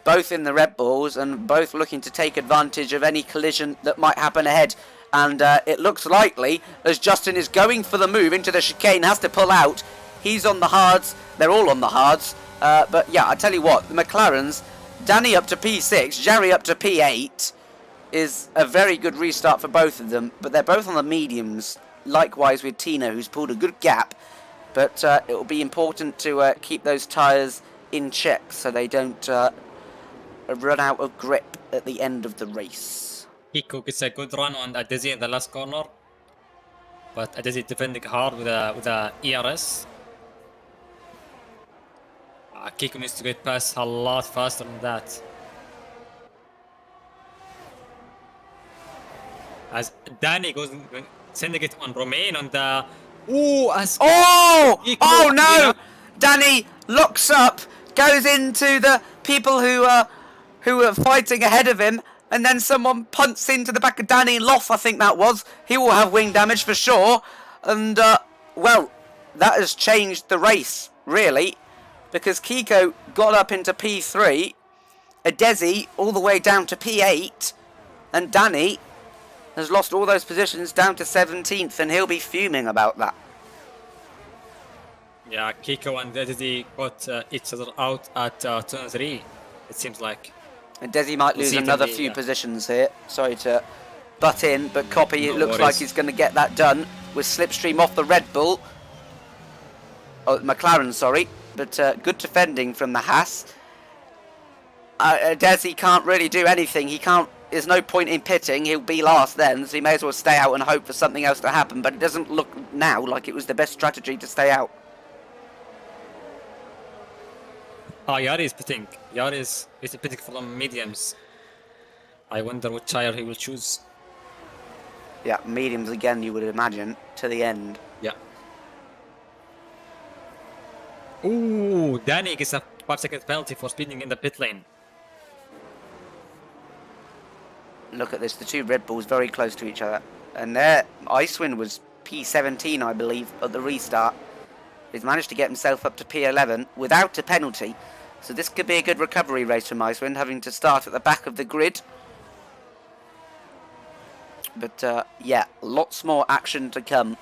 both in the Red Bulls and both looking to take advantage of any collision that might happen ahead. And it looks likely, as Justin is going for the move into the chicane, has to pull out. He's on the hards. They're all on the hards. But yeah, I tell you what, the McLarens, Danny up to P6, Jerry up to P8, is a very good restart for both of them. But they're both on the mediums, likewise with Tino, who's pulled a good gap. But it will be important to keep those tyres in check so they don't run out of grip at the end of the race. Kiko gets a good run on Dizzy in the last corner, but Dizzy defending hard with a ERS. Kiko needs to get past a lot faster than that. As Danny goes sending it on Romain on the Oh no! Danny locks up, goes into the people who are fighting ahead of him, and then someone punts into the back of Danny Loff, I think that was. He will have wing damage for sure. And, well, that has changed the race, really. Because Kiko got up into P3, Adesi all the way down to P8, and Danny has lost all those positions down to 17th, and he'll be fuming about that. Yeah, Kiko and Desi got each other out at turn 3, it seems like. And Desi might lose another few positions here. Sorry to butt in, but Copy, it looks like he's going to get that done with Slipstream off the Red Bull. Oh, McLaren, sorry. But good defending from the Haas. Desi can't really do anything. He can't. There's no point in pitting. He'll be last then, so he may as well stay out and hope for something else to happen. But it doesn't look now like it was the best strategy to stay out. Yari is pitting. Yari is pitting from mediums. I wonder which tire he will choose. Yeah, mediums again, you would imagine, to the end. Yeah. Ooh, Danny gets a 5-second penalty for speeding in the pit lane. Look at this, the two Red Bulls very close to each other. And there, Icewind was P17, I believe, at the restart. He's managed to get himself up to P11 without a penalty. So this could be a good recovery race from Icewind, having to start at the back of the grid. But yeah, lots more action to come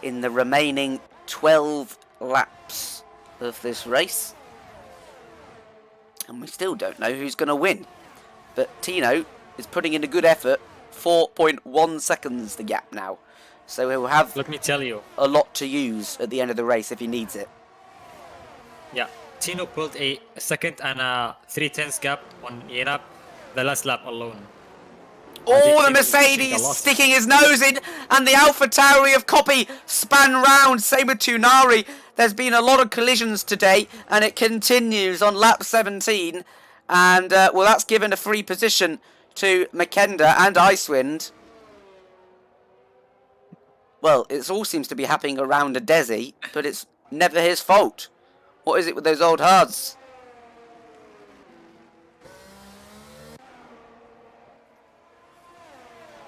in the remaining 12 laps of this race. And we still don't know who's going to win. But Tino is putting in a good effort. 4.1 seconds the gap now. So he'll have Let me tell you. a lot to use at the end of the race if he needs it. Yeah, Tino pulled a second and a 3/10 gap on Yenap the last lap alone. Oh, the Mercedes sticking his nose in, and the Alpha Tauri of Copy span round. Same with Tunari. There's been a lot of collisions today, and it continues on lap 17. And, well, that's given a free position to Makenda and Icewind. Well, it all seems to be happening around a Desi, but it's never his fault. What is it with those old hards?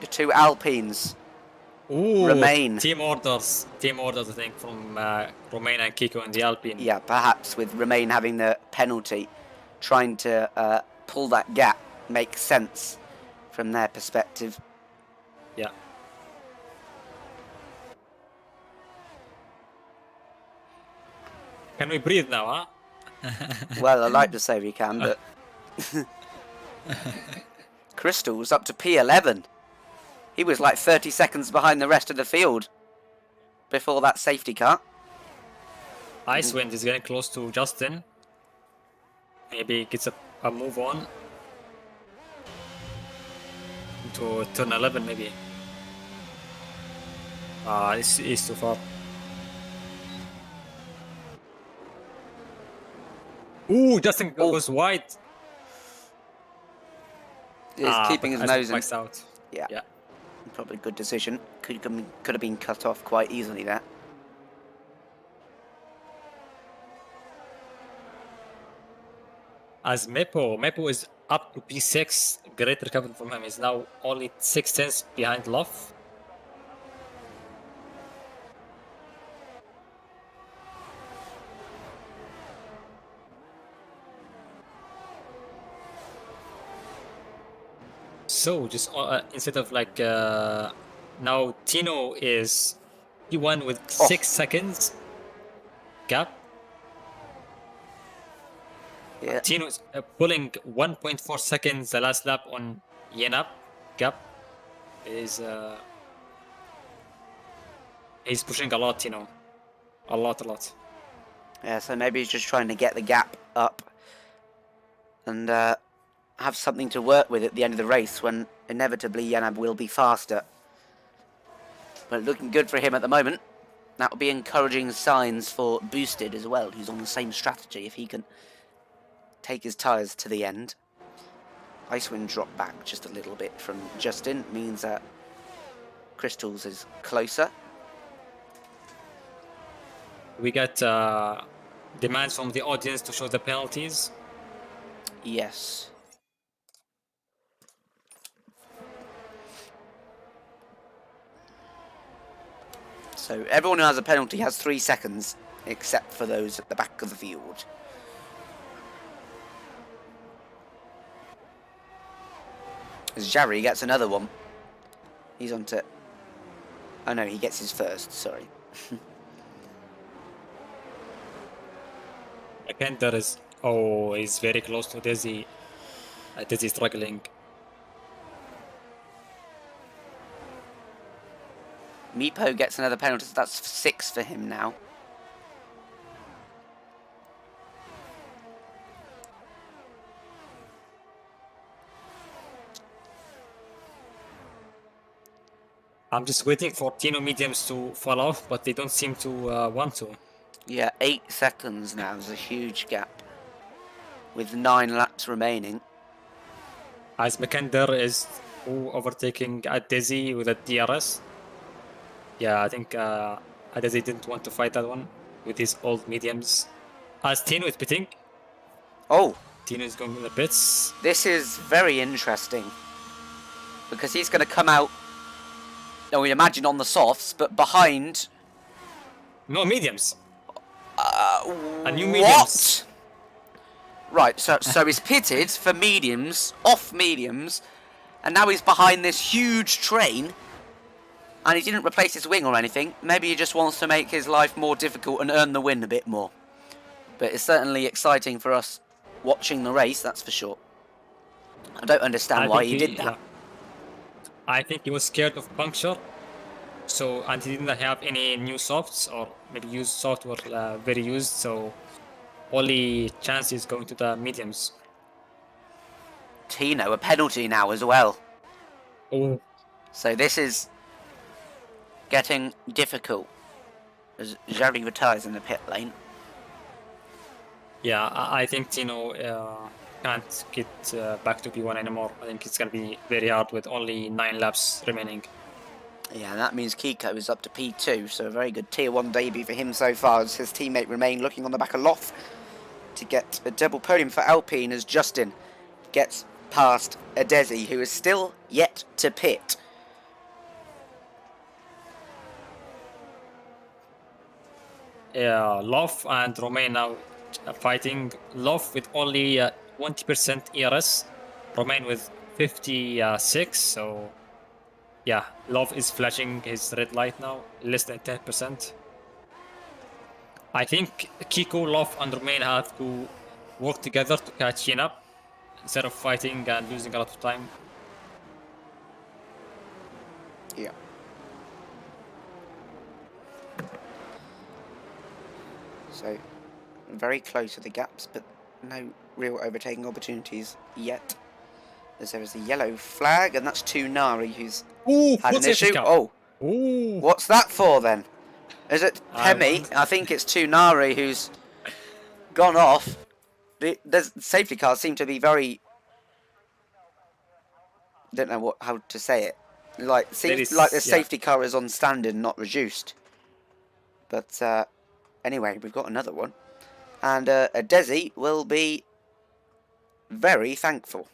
The two Alpines. Ooh, Remain. Team orders, I think, from Romain and Kiko in the Alpine. Yeah, perhaps with Remain having the penalty, trying to pull that gap makes sense from their perspective. Yeah. Can we breathe now, huh? Well, I'd like to say we can, but... Crystal's up to P11. He was like 30 seconds behind the rest of the field before that safety car. Icewind is getting close to Justin. Maybe gets a move on. To turn 11 maybe. This is too far. Ooh, Justin goes wide. He's keeping his nose in. Out. Yeah. Probably a good decision. Could have been cut off quite easily there. As Mepo is up to P6. Great recovery from him. He's now only 6/10 behind Love. So just instead of like now Tino is P1 with 6 seconds gap. Yeah. Tino is pulling 1.4 seconds the last lap on Yenap gap. He's pushing a lot, Tino. A lot. Yeah, so maybe he's just trying to get the gap up and have something to work with at the end of the race when inevitably Yanab will be faster. But looking good for him at the moment. That will be encouraging signs for Boosted as well, who's on the same strategy if he can take his tyres to the end. Icewind dropped back just a little bit from Justin, means that Crystals is closer. We got demands from the audience to show the penalties. Yes. So everyone who has a penalty has 3 seconds, except for those at the back of the field. As Jarry gets another one. He's on to... Oh no, he gets his first, sorry. Again, there is... Oh, he's very close to Desi. Desi struggling. Meepo gets another penalty, so that's 6 for him now. I'm just waiting for Tino mediums to fall off, but they don't seem to want to. Yeah, 8 seconds now is a huge gap. With 9 laps remaining. As Makender is overtaking Desi with a DRS. Yeah, I think Desi didn't want to fight that one with his old mediums. As Tino is pitting. Oh! Tino is going to the pits. This is very interesting. Because he's going to come out, we imagine on the softs, but behind... No, mediums. A new What? mediums. Right, so he's pitted for mediums, off mediums, and now he's behind this huge train, and he didn't replace his wing or anything. Maybe he just wants to make his life more difficult and earn the win a bit more. But it's certainly exciting for us watching the race, that's for sure. I don't understand why he did that. I think he was scared of puncture. So, and he didn't have any new softs, or maybe used soft were very used. So, only chance is going to the mediums. Tino, a penalty now as well. Oh, So this is getting difficult as Jerry retires in the pit lane. yeah, I think Tino can't get back to P1 anymore. I think it's gonna be very hard with only 9 laps remaining. Yeah, that means Kiko is up to P2, so a very good Tier 1 debut for him so far, as his teammate Remain looking on the back of Loth to get a double podium for Alpine as Justin gets past Adesi, who is still yet to pit. Yeah, Love and Romain now fighting. Love with only 20% ERS, Romain with 56. So yeah, Love is flashing his red light now, less than 10%. I think Kiko, Love, and Romain have to work together to catch Yin up instead of fighting and losing a lot of time. Yeah. So, very close to the gaps, but no real overtaking opportunities yet. As there is a yellow flag, and that's Tunari who's had an issue. Oh, Ooh. what's that for then? Is it I Hemi? wonder- I think it's Tunari who's gone off. The safety cars seem to be very... don't know how to say it. Like, seems like the safety car is on standard, not reduced. But anyway, we've got another one. And Adesi will be very thankful.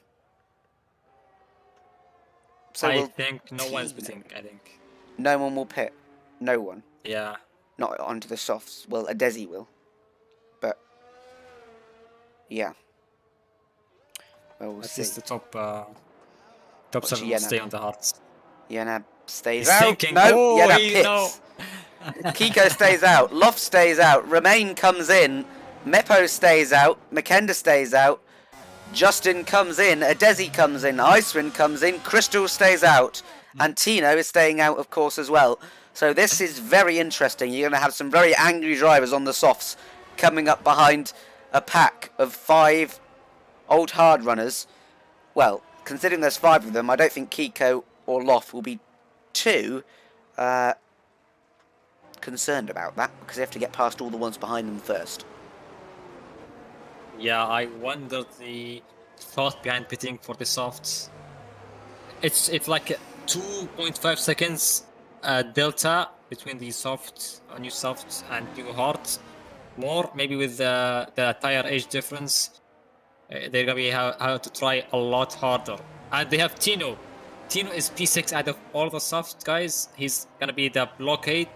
So I think no one's Tino. pitting, I think. No one will pit. No one. Yeah. Not onto the softs. Well, Adesi will. But, yeah. Well, we'll At see. least the top Watch 7 will Yenab. stay on the hearts. Yenab stays He's out. thinking, No, oh, Yenab he- pits. no. Kiko stays out. Loft stays out. Remain comes in. Meppo stays out. Makenda stays out. Justin comes in. Adesi comes in. Icewind comes in. Crystal stays out. And Tino is staying out, of course, as well. So this is very interesting. You're going to have some very angry drivers on the softs coming up behind a pack of 5 old hard runners. Well, considering there's 5 of them, I don't think Kiko or Loft will be too concerned about that, because they have to get past all the ones behind them first. Yeah, I wonder the thought behind pitting for the softs. It's like 2.5 seconds delta between the new softs and new hards. More maybe with the tire age difference. They're gonna be how to try a lot harder. And they have Tino. Tino is P6 out of all the soft guys. He's gonna be the blockade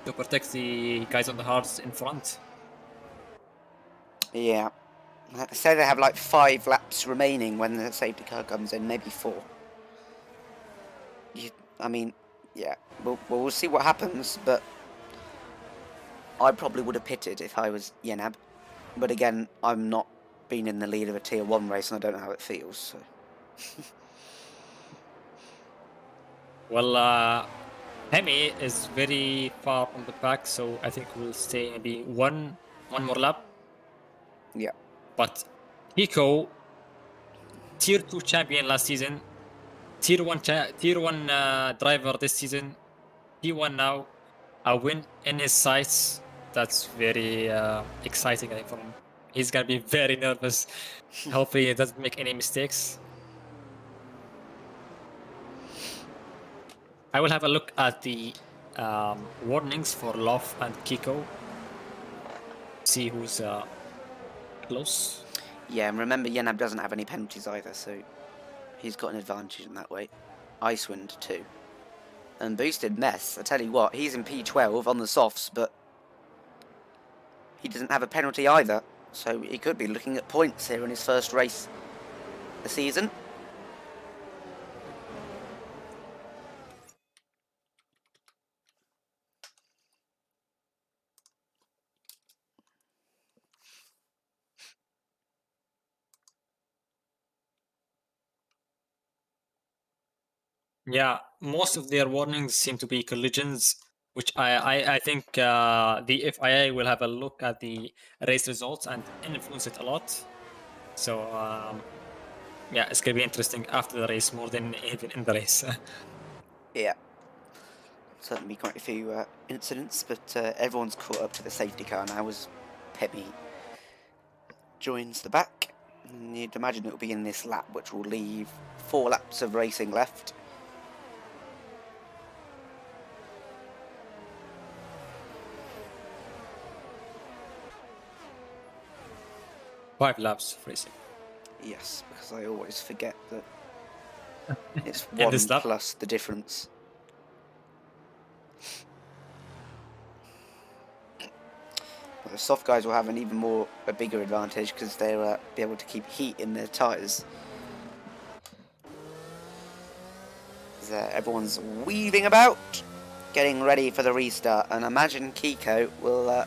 to protect the guys on the hards in front. Yeah. Say they have like 5 laps remaining when the safety car comes in, maybe 4. I mean, yeah, we'll see what happens, but I probably would have pitted if I was Yenab. But again, I'm not been in the lead of a Tier 1 race, and I don't know how it feels, so... Well, Hemi is very far from the pack, so I think we'll stay maybe one more lap. Yeah. But Hiko, Tier 2 champion last season, Tier 1 driver this season, T1 now, a win in his sights. That's very exciting, I think, for him. He's gonna be very nervous. Hopefully he doesn't make any mistakes. I will have a look at the warnings for Love and Kiko. See who's close. Yeah, and remember, Yenab doesn't have any penalties either, so he's got an advantage in that way. Icewind too. And Boosted Mess, I tell you what, he's in P12 on the softs, but he doesn't have a penalty either, so he could be looking at points here in his first race the season. Yeah, most of their warnings seem to be collisions, which I think the FIA will have a look at the race results and influence it a lot. So yeah, it's gonna be interesting after the race more than even in the race. Yeah. Certainly quite a few incidents, but everyone's caught up to the safety car now as Pepe joins the back. And you'd imagine it will be in this lap, which will leave 4 laps of racing left. Five laps of racing. Yes, because I always forget that it's In 1 this lap? plus the difference. The soft guys will have a bigger advantage because they'll be able to keep heat in their tyres. Everyone's weaving about, getting ready for the restart, and I imagine Kiko will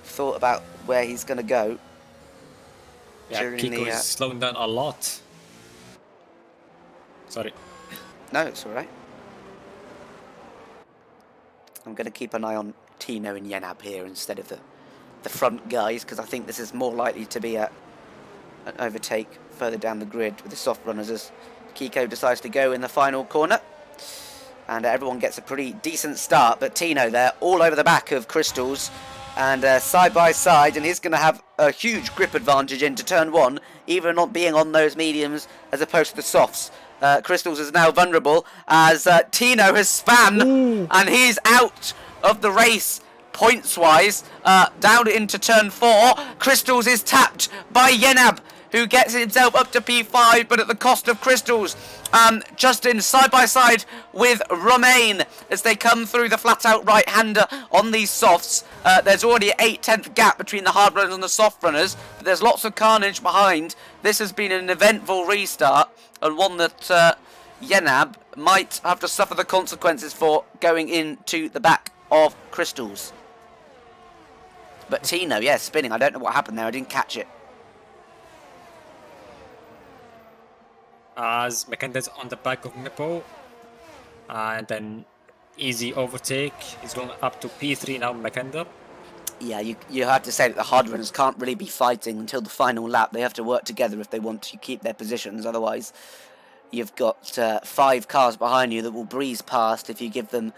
thought about where he's going to go. Yeah, during Kiko the, is slowing down a lot. Sorry. No, it's alright. I'm going to keep an eye on Tino and Yenab here instead of the front guys, because I think this is more likely to be an overtake further down the grid with the soft runners as Kiko decides to go in the final corner. And everyone gets a pretty decent start, but Tino there all over the back of Crystals and side by side, and he's going to have a huge grip advantage into turn 1, even not being on those mediums as opposed to the softs. Crystals is now vulnerable as Tino has spun and he's out of the race points-wise, down into turn 4. Crystals is tapped by Yenab, who gets himself up to P5, but at the cost of Crystals. Justin side by side with Romain as they come through the flat-out right-hander on these softs. There's already an 8/10 gap between the hard runners and the soft runners, but there's lots of carnage behind. This has been an eventful restart, and one that Yenab might have to suffer the consequences for going into the back of Crystals. But Tino, yeah, spinning. I don't know what happened there. I didn't catch it. As Makenda's on the back of Mippo, and then easy overtake. He's going up to P3 now, Makenda. Yeah, you have to say that the hard runners can't really be fighting until the final lap. They have to work together if they want to keep their positions. Otherwise, you've got 5 cars behind you that will breeze past if you give them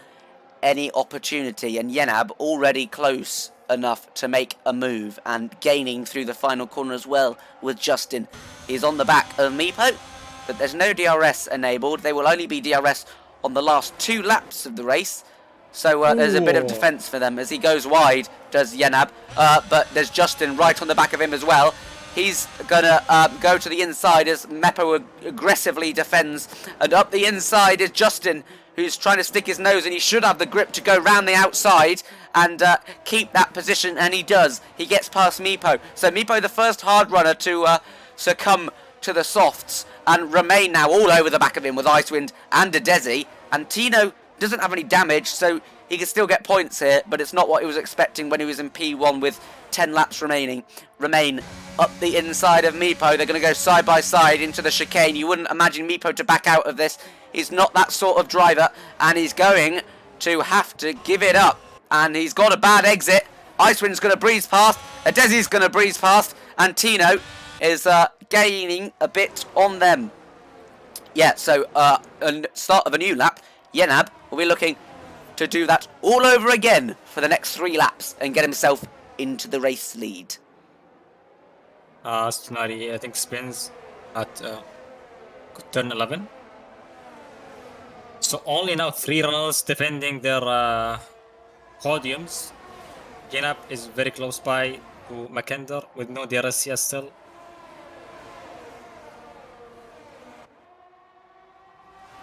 any opportunity. And Yenab already close enough to make a move and gaining through the final corner as well with Justin. He's on the back of Meepo, but there's no DRS enabled. They will only be DRS on the last 2 laps of the race. So there's a bit of defence for them as he goes wide, does Yenab. But there's Justin right on the back of him as well. He's going to go to the inside as Meppo aggressively defends. And up the inside is Justin, who's trying to stick his nose, and he should have the grip to go round the outside and keep that position, and he does. He gets past Meepo. So Meepo, the first hard runner to succumb to the softs, and remain now all over the back of him with Icewind and a Desi. And Tino doesn't have any damage, so he can still get points here, but it's not what he was expecting when he was in P1 with 10 laps remaining. Remain up the inside of Meepo. They're going to go side by side into the chicane. You wouldn't imagine Meepo to back out of this. He's not that sort of driver, and he's going to have to give it up. And he's got a bad exit. Icewind's going to breeze past. Adesi's going to breeze past, and Tino is gaining a bit on them. Yeah, so start of a new lap. Yenab will be looking to do that all over again for the next 3 laps and get himself into the race lead. Stonari, I think, spins at turn 11. So only now 3 runners defending their podiums. Yenab is very close by to Makender with no DRS yet still.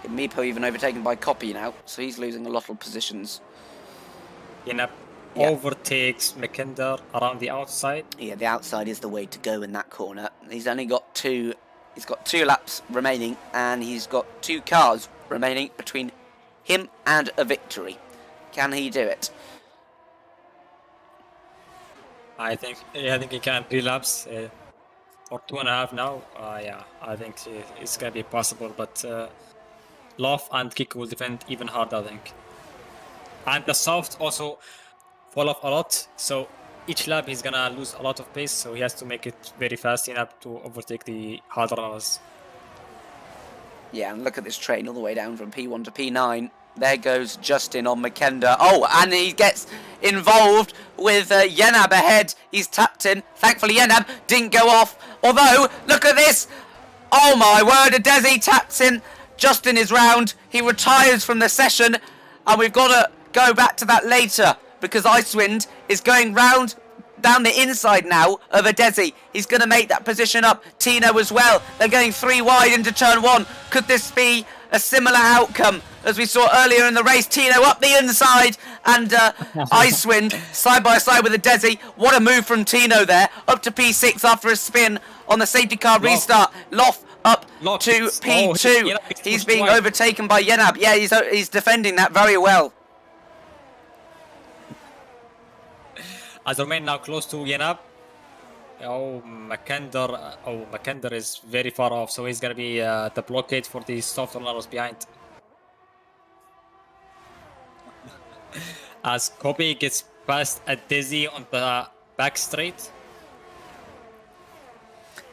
Meepo even overtaken by Copy now, so he's losing a lot of positions. Yenab overtakes Makender around the outside. Yeah, the outside is the way to go in that corner. He's only got 2. He's got 2 laps remaining, and he's got 2 cars remaining between him and a victory. Can he do it? I think he can 3 laps or 2.5 now. Yeah, I think it's gonna be possible, but Love and Kiko will defend even harder, I think. And the soft also fall off a lot, so each lap he's gonna lose a lot of pace, so he has to make it very fast enough to overtake the hard runners. Yeah, and look at this train all the way down from P1 to P9. There goes Justin on Makenda. Oh, and he gets involved with Yenab ahead. He's tapped in. Thankfully, Yenab didn't go off. Although, look at this. Oh my word, Adesi taps in. Justin is round. He retires from the session. And we've got to go back to that later, because Icewind is going round down the inside now of Adesi. He's going to make that position up. Tino as well. They're going 3 wide into turn 1. Could this be a similar outcome as we saw earlier in the race? Tino up the inside and Icewind side by side with Adesi. What a move from Tino there. Up to P6 after a spin on the safety car restart. Loff up to P2. He's being overtaken by Yenab. Yeah, he's defending that very well. As remain now close to Yenab. Oh, Makender is very far off, so he's gonna be the blockade for the soft runners behind. As Kobe gets past Adesi on the back straight.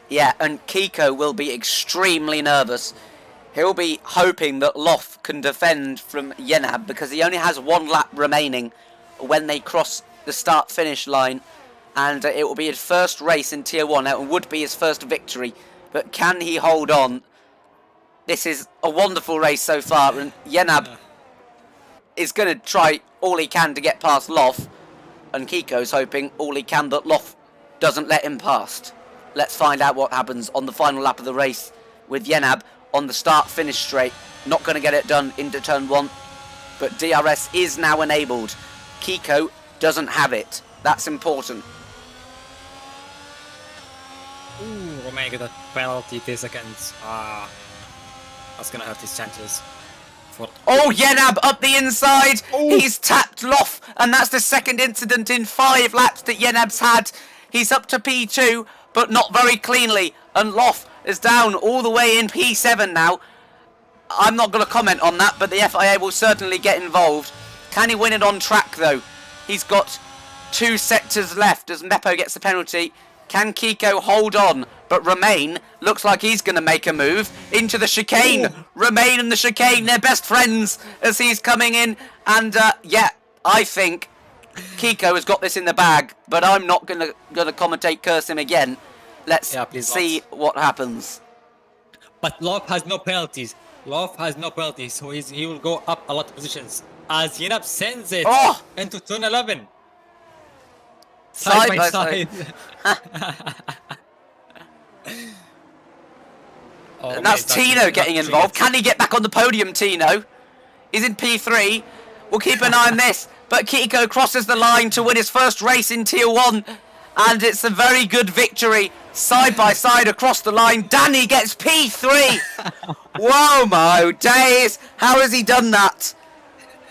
Yeah, and Kiko will be extremely nervous. He'll be hoping that Loff can defend from Yenab, because he only has 1 lap remaining when they cross the start-finish line, and it will be his first race in Tier 1. It would be his first victory, but can he hold on? This is a wonderful race so far, and Yenab is going to try all he can to get past Loff, and Kiko's hoping all he can that Loff doesn't let him past. Let's find out what happens on the final lap of the race with Yenab on the start-finish straight. Not going to get it done into turn 1, but DRS is now enabled. Kiko doesn't have it. That's important. Ooh, Romain got a penalty 10 seconds. That's gonna hurt his chances. Oh, Yenab up the inside. Ooh. He's tapped Loff, and that's the second incident in 5 laps that Yenab's had. He's up to P2, but not very cleanly, and Loff is down all the way in P7 now. I'm not going to comment on that, but the FIA will certainly get involved. Can he win it on track, though? He's got 2 sectors left as Meppo gets the penalty. Can Kiko hold on? But Romain looks like he's going to make a move into the chicane. Ooh. Romain and the chicane, they're best friends as he's coming in. And, yeah, I think Kiko has got this in the bag, but I'm not going to commentate, curse him again. Let's see what happens. But Love has no penalties. Love has no penalties, so he will go up a lot of positions. As Yenab sends it into turn 11. Side by side. And that's Tino getting involved. Can he get back on the podium, Tino? He's in P3. We'll keep an eye on this. But Kiko crosses the line to win his first race in Tier 1. And it's a very good victory. Side by side across the line. Danny gets P3. Whoa, my days. How has he done that?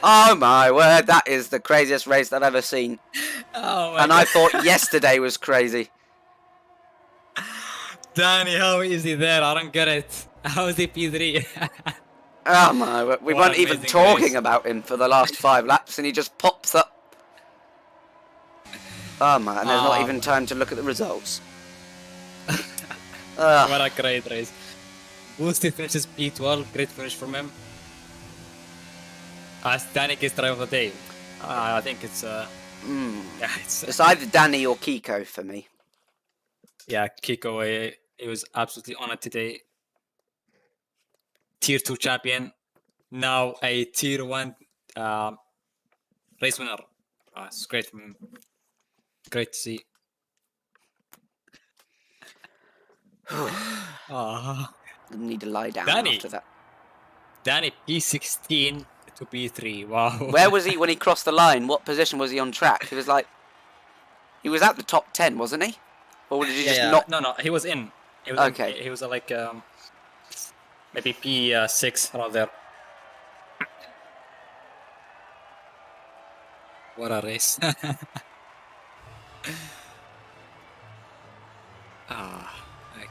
Oh my word, that is the craziest race I've ever seen. Oh and God. I thought yesterday was crazy. Danny, how is he there? I don't get it. How is he P3? Oh my word, we weren't even talking about him for the last 5 laps and he just pops up. Oh man, and there's not even time to look at the results. What a great race. Boosty finishes P12, great finish from him. As Danny gets driver of the day. I think it's yeah, it's either Danny or Kiko for me. Yeah, Kiko, he was absolutely on it today. Tier 2 champion, now a Tier 1 race winner. It's great from him. Great to see. Didn't need to lie down Danny. After that. Danny, P16 to P3. Wow. Where was he when he crossed the line? What position was he on track? He was like, he was at the top 10, wasn't he? Or did he just not? No, he was in. He was okay. He was like maybe P6 around there. What a race.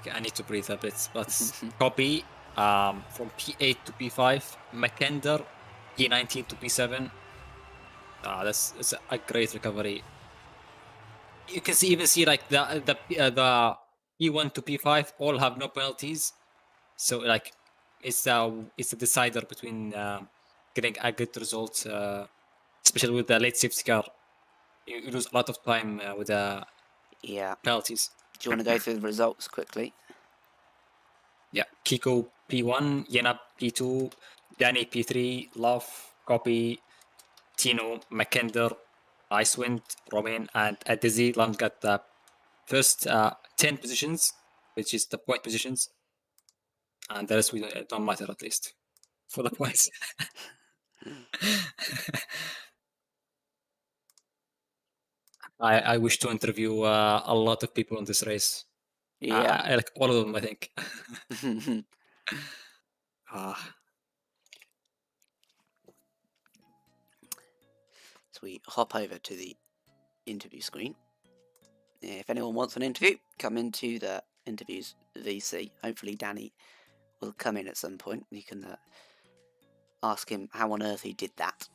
I need to breathe a bit, but copy from P8 to P5, Mackinder, P19 to P7. That's a great recovery. You can even see like the P1 to P5 all have no penalties, so like it's a decider between getting a good result, especially with the late safety car. You lose a lot of time with the Yeah. penalties. Do you want to go through the results quickly? Yeah, Kiko P1, Yenab P2, Danny P3, Love, Copy, Tino, Mackinder, Icewind, Romain, and Dizzy. Lam got the first 10 positions, which is the point positions, and the rest we don't matter, at least for the points. I wish to interview a lot of people in this race. Yeah. I like all of them, I think. So we hop over to the interview screen. If anyone wants an interview, come into the interviews VC. Hopefully Danny will come in at some point. You can ask him how on earth he did that.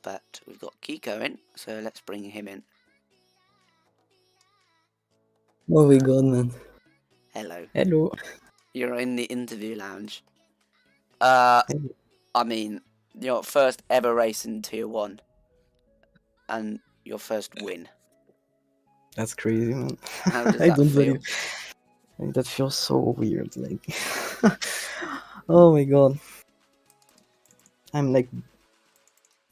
But we've got Kiko in, so let's bring him in. Oh my god, man. Hello. Hello. You're in the interview lounge. I mean, your first ever race in Tier 1. And your first win. That's crazy, man. How does I that don't feel? believe. Like, that feels so weird. Like, oh my god. I'm like,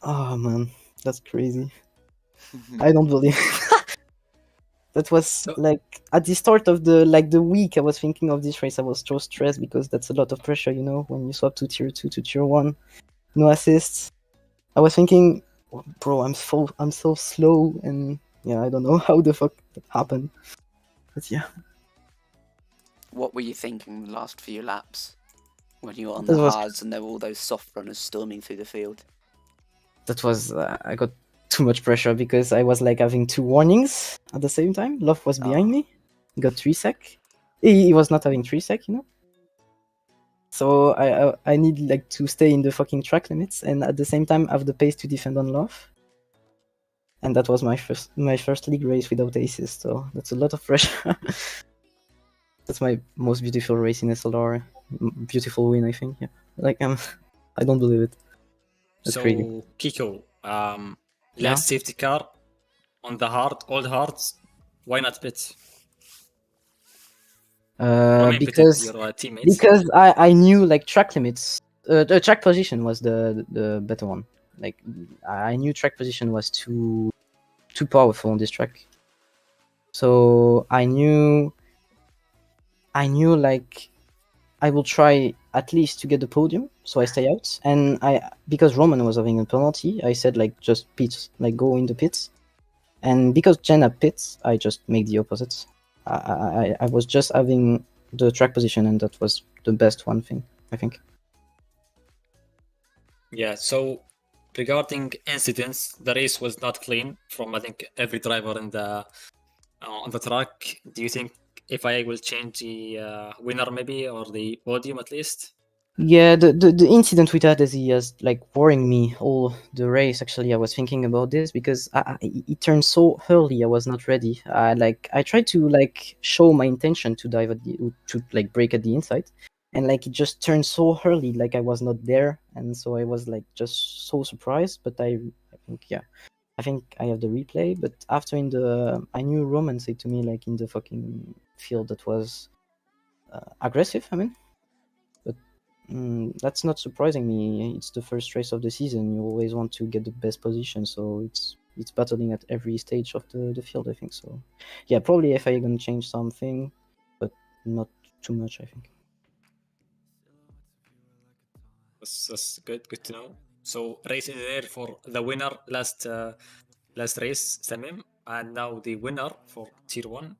oh man, that's crazy. I don't believe. That was like at the start of the week. I was thinking of this race. I was so stressed because that's a lot of pressure, you know, when you swap to Tier 2 to Tier 1, no assists. I was thinking, bro, I'm so slow, and yeah, I don't know how the fuck that happened. But yeah. What were you thinking the last few laps? When you were on That the was- hards and there were all those soft runners storming through the field? That was I got too much pressure because I was like having two warnings at the same time. Love was behind me. He got 3 sec. He was not having 3 sec, you know. So I need like to stay in the fucking track limits and at the same time have the pace to defend on Love. And that was my first league race without aces, so that's a lot of pressure. That's my most beautiful race in SLR. Beautiful win, I think. Yeah, like I don't believe it. That's so crazy. Kiko, Yeah. last safety car on the hard, all the hards. Why not pit? Romain pitted, Because your teammates. because I knew like track limits. The track position was the better one. Like I knew track position was too powerful on this track. So I knew like I will try at least to get the podium, so I stay out. And because Roman was having a penalty, I said like just pit, like go in the pits. And because Jenna pits, I just make the opposite. I was just having the track position, and that was the best one thing, I think. Yeah, so regarding incidents, the race was not clean from I think every driver in the on the track. Do you think FIA will change the winner maybe or the podium at least? Yeah, the incident with Adesi is like worrying me all the race. Actually, I was thinking about this because it turned so early. I was not ready. I tried to like show my intention to dive to like brake at the inside, and like it just turned so early. Like I was not there, and so I was like just so surprised. But I think I have the replay. But after I knew Roman said to me like in the fucking field that was aggressive. I mean. That's not surprising me. It's the first race of the season. You always want to get the best position, so it's battling at every stage of the field, I think. So yeah, probably FIA gonna change something, but not too much, I think. That's good to know. So race is there for the winner last race, Samim, and now the winner for Tier 1.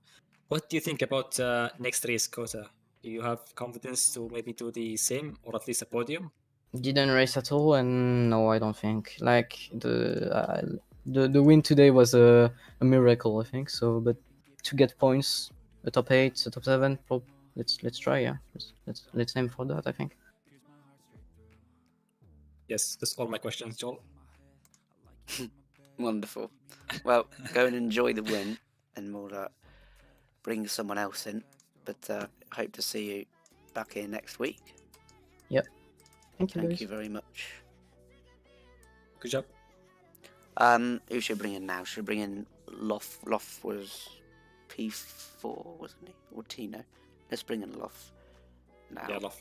What do you think about next race, Kota? Do you have confidence to maybe do the same or at least a podium? Didn't race at all, and no, I don't think. Like the win today was a miracle, I think. So, but to get points, a top 8, a top 7, let's try. Yeah, let's aim for that. I think. Yes, that's all my questions, Joel. Wonderful. Well, go and enjoy the win, and we'll bring someone else in. But hope to see you back here next week. Yep. Thank you, Thank guys. you very much. Good job. Who should bring in now? Should bring in Loth. Loth was P4, wasn't he? Or Tino? Let's bring in Loth now. Yeah, love.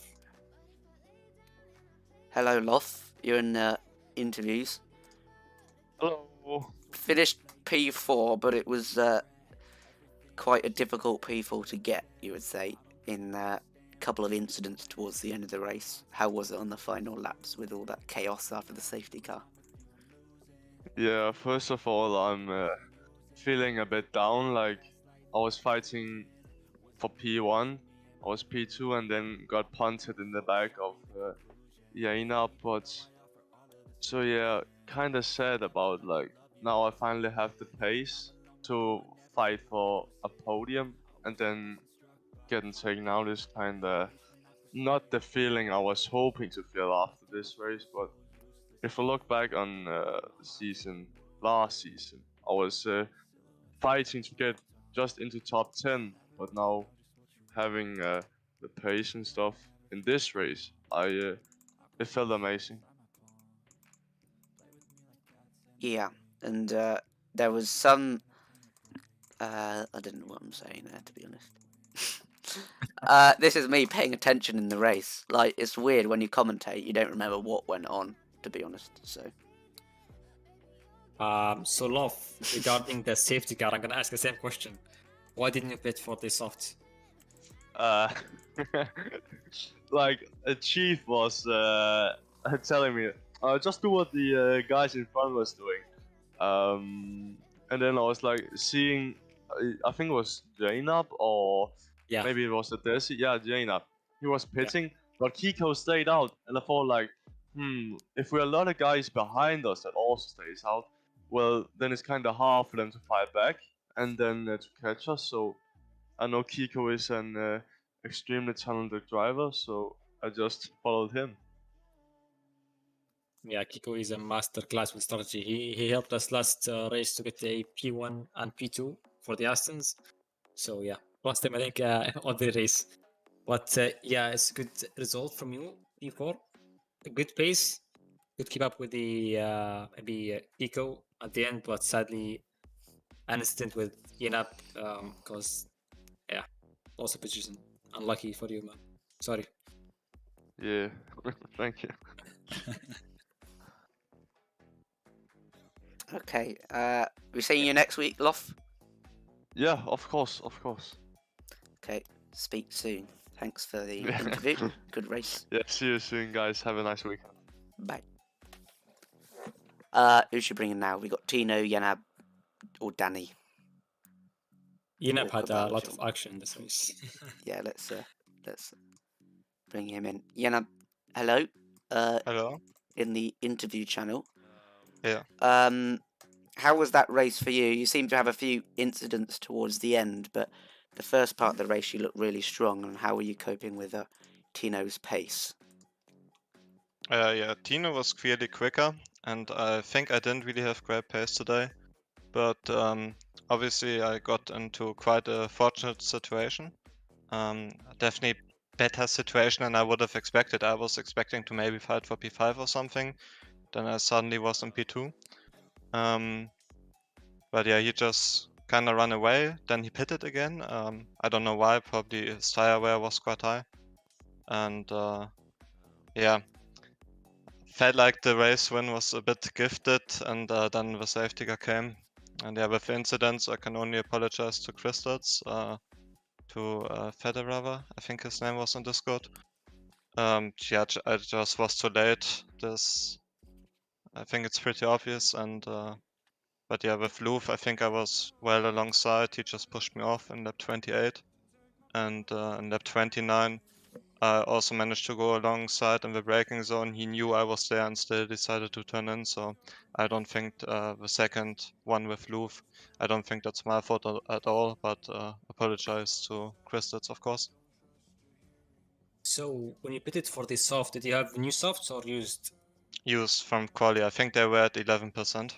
Hello, Loth. You're in interviews. Hello. Finished P4, but it was quite a difficult P4 to get, you would say, in a couple of incidents towards the end of the race. How was it on the final laps with all that chaos after the safety car? Yeah, first of all, I'm feeling a bit down. Like, I was fighting for P1, I was P2, and then got punted in the back of Jaina. But so yeah, kind of sad about like now I finally have the pace to fight for a podium, and then getting taken out is kind of not the feeling I was hoping to feel after this race. But if I look back on the season, last season, I was fighting to get just into top 10, but now having the pace and stuff in this race, it felt amazing. Yeah, and there was some... I don't know what I'm saying there, to be honest. This is me paying attention in the race. Like, it's weird when you commentate, you don't remember what went on, to be honest, so... So love, regarding the safety car, I'm gonna ask the same question. Why didn't you pit for this soft? Uh, like a chief was telling me, just do what the guys in front was doing. And then I was like seeing, I think it was Jainab or Yeah. maybe it was the Desi. Yeah, Jainab. He was pitting, but Kiko stayed out, and I thought like, if we're a lot of guys behind us that also stays out, well, then it's kind of hard for them to fight back and then to catch us. So I know Kiko is an extremely talented driver, so I just followed him. Yeah, Kiko is a master class with strategy. He helped us last race to get a P1 and P2 for the Astons. So yeah, lost him I think on the race. But yeah, it's a good result from you, P4. A good pace. Could keep up with the maybe Kiko at the end, but sadly an incident with Yenap because yeah, lost a position. Unlucky for you, man. Sorry. Yeah, thank you. Okay, we're seeing you next week, Loth? Yeah, of course, of course. Okay, speak soon. Thanks for the interview. Good race. Yeah, see you soon, guys. Have a nice weekend. Bye. Who should bring in now? We got Tino, Yanab, or Danny. Yenap Or had a lot Kabal, of action this race. Yeah, let's bring him in. Yanab, hello. Hello. In the interview channel. Yeah. How was that race for you? You seem to have a few incidents towards the end, but the first part of the race you looked really strong. And how were you coping with Tino's pace? Yeah, Tino was clearly quicker, and I think I didn't really have great pace today. But obviously I got into quite a fortunate situation. Definitely better situation than I would have expected. I was expecting to maybe fight for P5 or something. Then I suddenly was in P2. But yeah, he just kind of ran away. Then he pitted again. I don't know why. Probably his tire wear was quite high. And yeah, felt like the race win was a bit gifted. And then the safety car came. And yeah, with incidents, I can only apologize to Christoph, to Federer, I think his name was in Discord. Yeah, I just was too late. I think it's pretty obvious. And but yeah, with Louvre, I think I was well alongside. He just pushed me off in lap 28. And in lap 29, I also managed to go alongside in the braking zone. He knew I was there and still decided to turn in. So I don't think the second one with Louvre, I don't think that's my fault at all. But apologize to Christoph, of course. So when you pitted for the soft, did you have new softs or used? Used from quali. I think they were at 11%.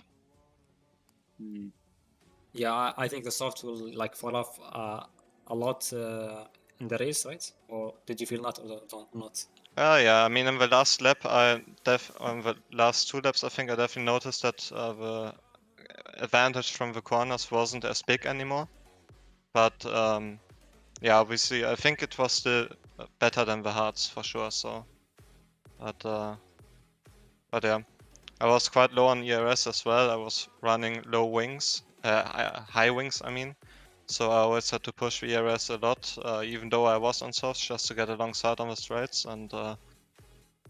Yeah, I think the soft will like fall off a lot in the race, right? Or did you feel not? Or not? Yeah, I mean, in the last lap, on the last 2 laps, I think I definitely noticed that the advantage from the corners wasn't as big anymore. But yeah, obviously, I think it was still better than the hards for sure. So, but yeah, I was quite low on ERS as well. I was running low wings, high wings, I mean. So I always had to push the ERS a lot, even though I was on softs, just to get alongside on the straights. And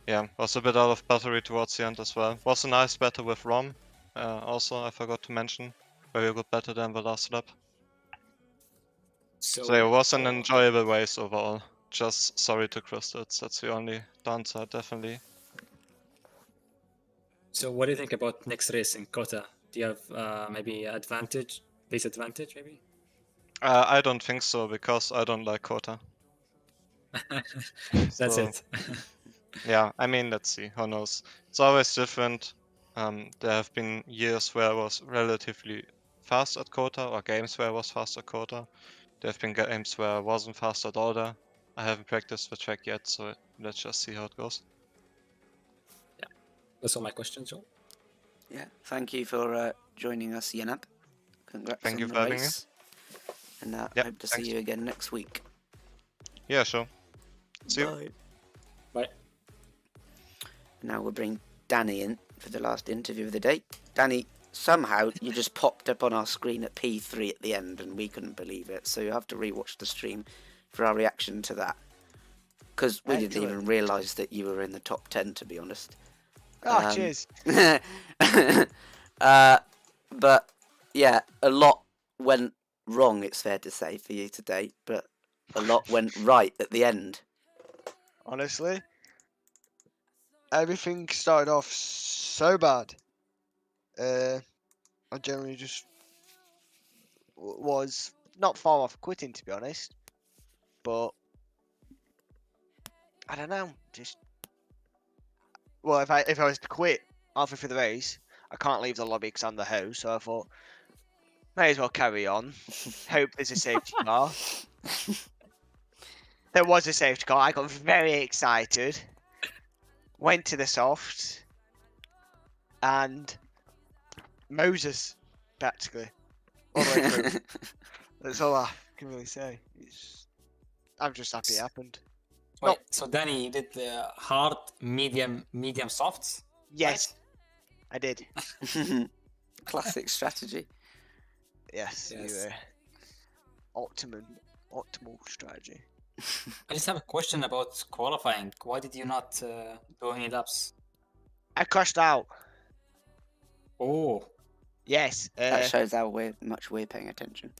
yeah, was a bit out of battery towards the end as well. Was a nice battle with Rom, also I forgot to mention. Very good battle than the last lap. So it was an enjoyable race overall. Just sorry to Crystals, that's the only downside, definitely. So what do you think about next race in Kota? Do you have maybe advantage, disadvantage maybe? I don't think so, because I don't like Kota. That's So, it. yeah, I mean, let's see, who knows. It's always different. There have been years where I was relatively fast at Kota, or games where I was fast at Kota. There have been games where I wasn't fast at all there. I haven't practiced the track yet, so let's just see how it goes. That's all my questions, Joel. Yeah, thank you for joining us, Yenab. Congrats Thank on you the for having me. race. And Yeah, hope to thanks. see you again next week. Yeah, sure. See you. Bye. Bye. Now we'll bring Danny in for the last interview of the day. Danny, somehow you just popped up on our screen at P3 at the end and we couldn't believe it. So you have to rewatch the stream for our reaction to that. Because we didn't even realise that you were in the top 10, to be honest. Oh, cheers. But yeah, a lot went wrong, it's fair to say, for you today. But a lot went right at the end. Honestly, everything started off so bad. I generally just was not far off quitting, to be honest. But I don't know. Just well, if I was to quit halfway through the race, I can't leave the lobby because I'm the host. So I thought, may as well carry on. Hope there's a safety car. There was a safety car. I got very excited. Went to the soft. And Moses, practically. All the way through. That's all I can really say. I'm just happy it happened. Wait, so Danny, you did the hard, medium, softs? Yes, I did. Classic strategy. Yes, Yes. Optimal strategy. I just have a question about qualifying. Why did you not do any laps? I crashed out. Oh, Yes. That shows how much we're paying attention.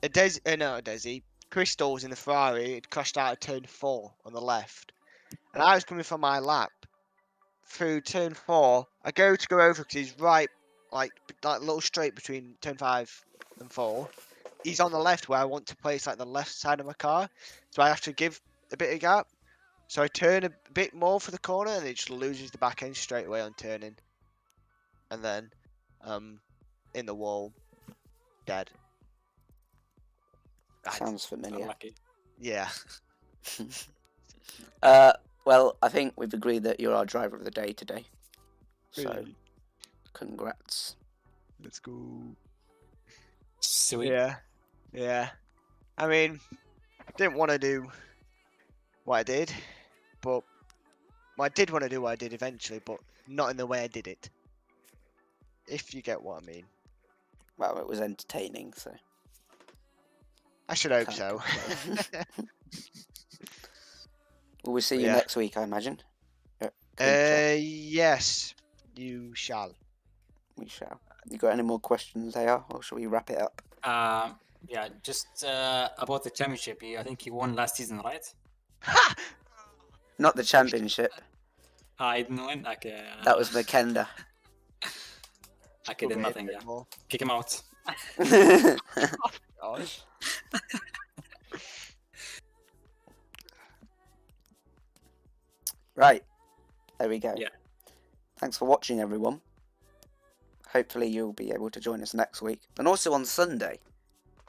Desi. Crystals in the Ferrari, it crashed out at turn 4 on the left. And I was coming from my lap through turn 4. I go over because he's right, like a little straight between turn 5 and 4. He's on the left where I want to place like the left side of my car. So I have to give a bit of gap. So I turn a bit more for the corner and it just loses the back end straight away on turning. And then in the wall, dead. Sounds familiar. unlucky. Yeah. Well, I think we've agreed that you're our driver of the day today. So, Really? congrats. Let's go. Sweet. Yeah. I mean, didn't want to do what I did, but I did want to do what I did eventually, but not in the way I did it. If you get what I mean. Well, it was entertaining, so. I should hope Can't so. complain. Will we see you Yeah. next week, I imagine? Quinta? Yes, you shall. We shall. You got any more questions, AR, or shall we wrap it up? Yeah, just about the championship. I think you won last season, right? Not the championship. I didn't win. Okay. That was Makenda. Okay, then Probably a nothing. bit Yeah, more. kick him out. Gosh. Right. There we go. Yeah. Thanks for watching, everyone. Hopefully you'll be able to join us next week. And also on Sunday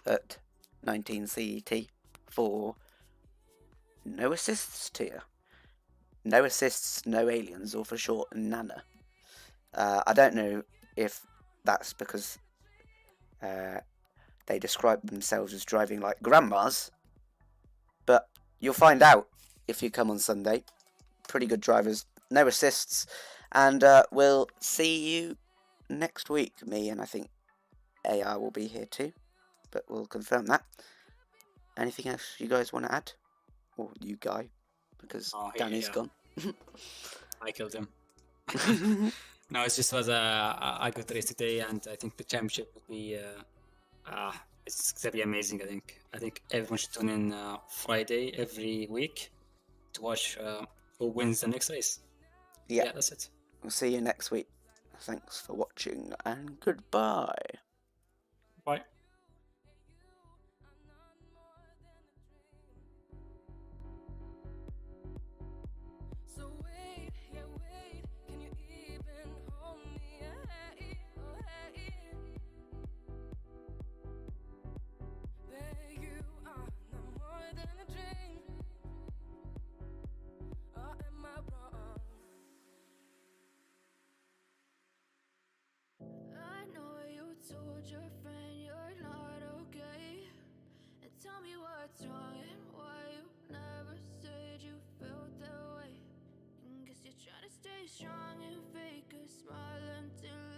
at 19 CET for No Assists Tier. No Assists, No Aliens, or for short, NANA. I don't know if that's because they describe themselves as driving like grandmas, but you'll find out if you come on Sunday. Pretty good drivers, no assists, and we'll see you next week. Me and I think AR will be here too, but we'll confirm that. Anything else you guys want to add? Or you, Guy, because Danny's gone. I killed him. No, it just was a good race today, and I think the championship would be it's gonna be amazing. I think everyone should tune in Friday every week to watch who wins the next race. Yeah, that's it. We'll see you next week. Thanks for watching and goodbye. Bye. Told your friend you're not okay, and tell me what's wrong and why you never said you felt that way. Guess you're trying to stay strong and fake a smile until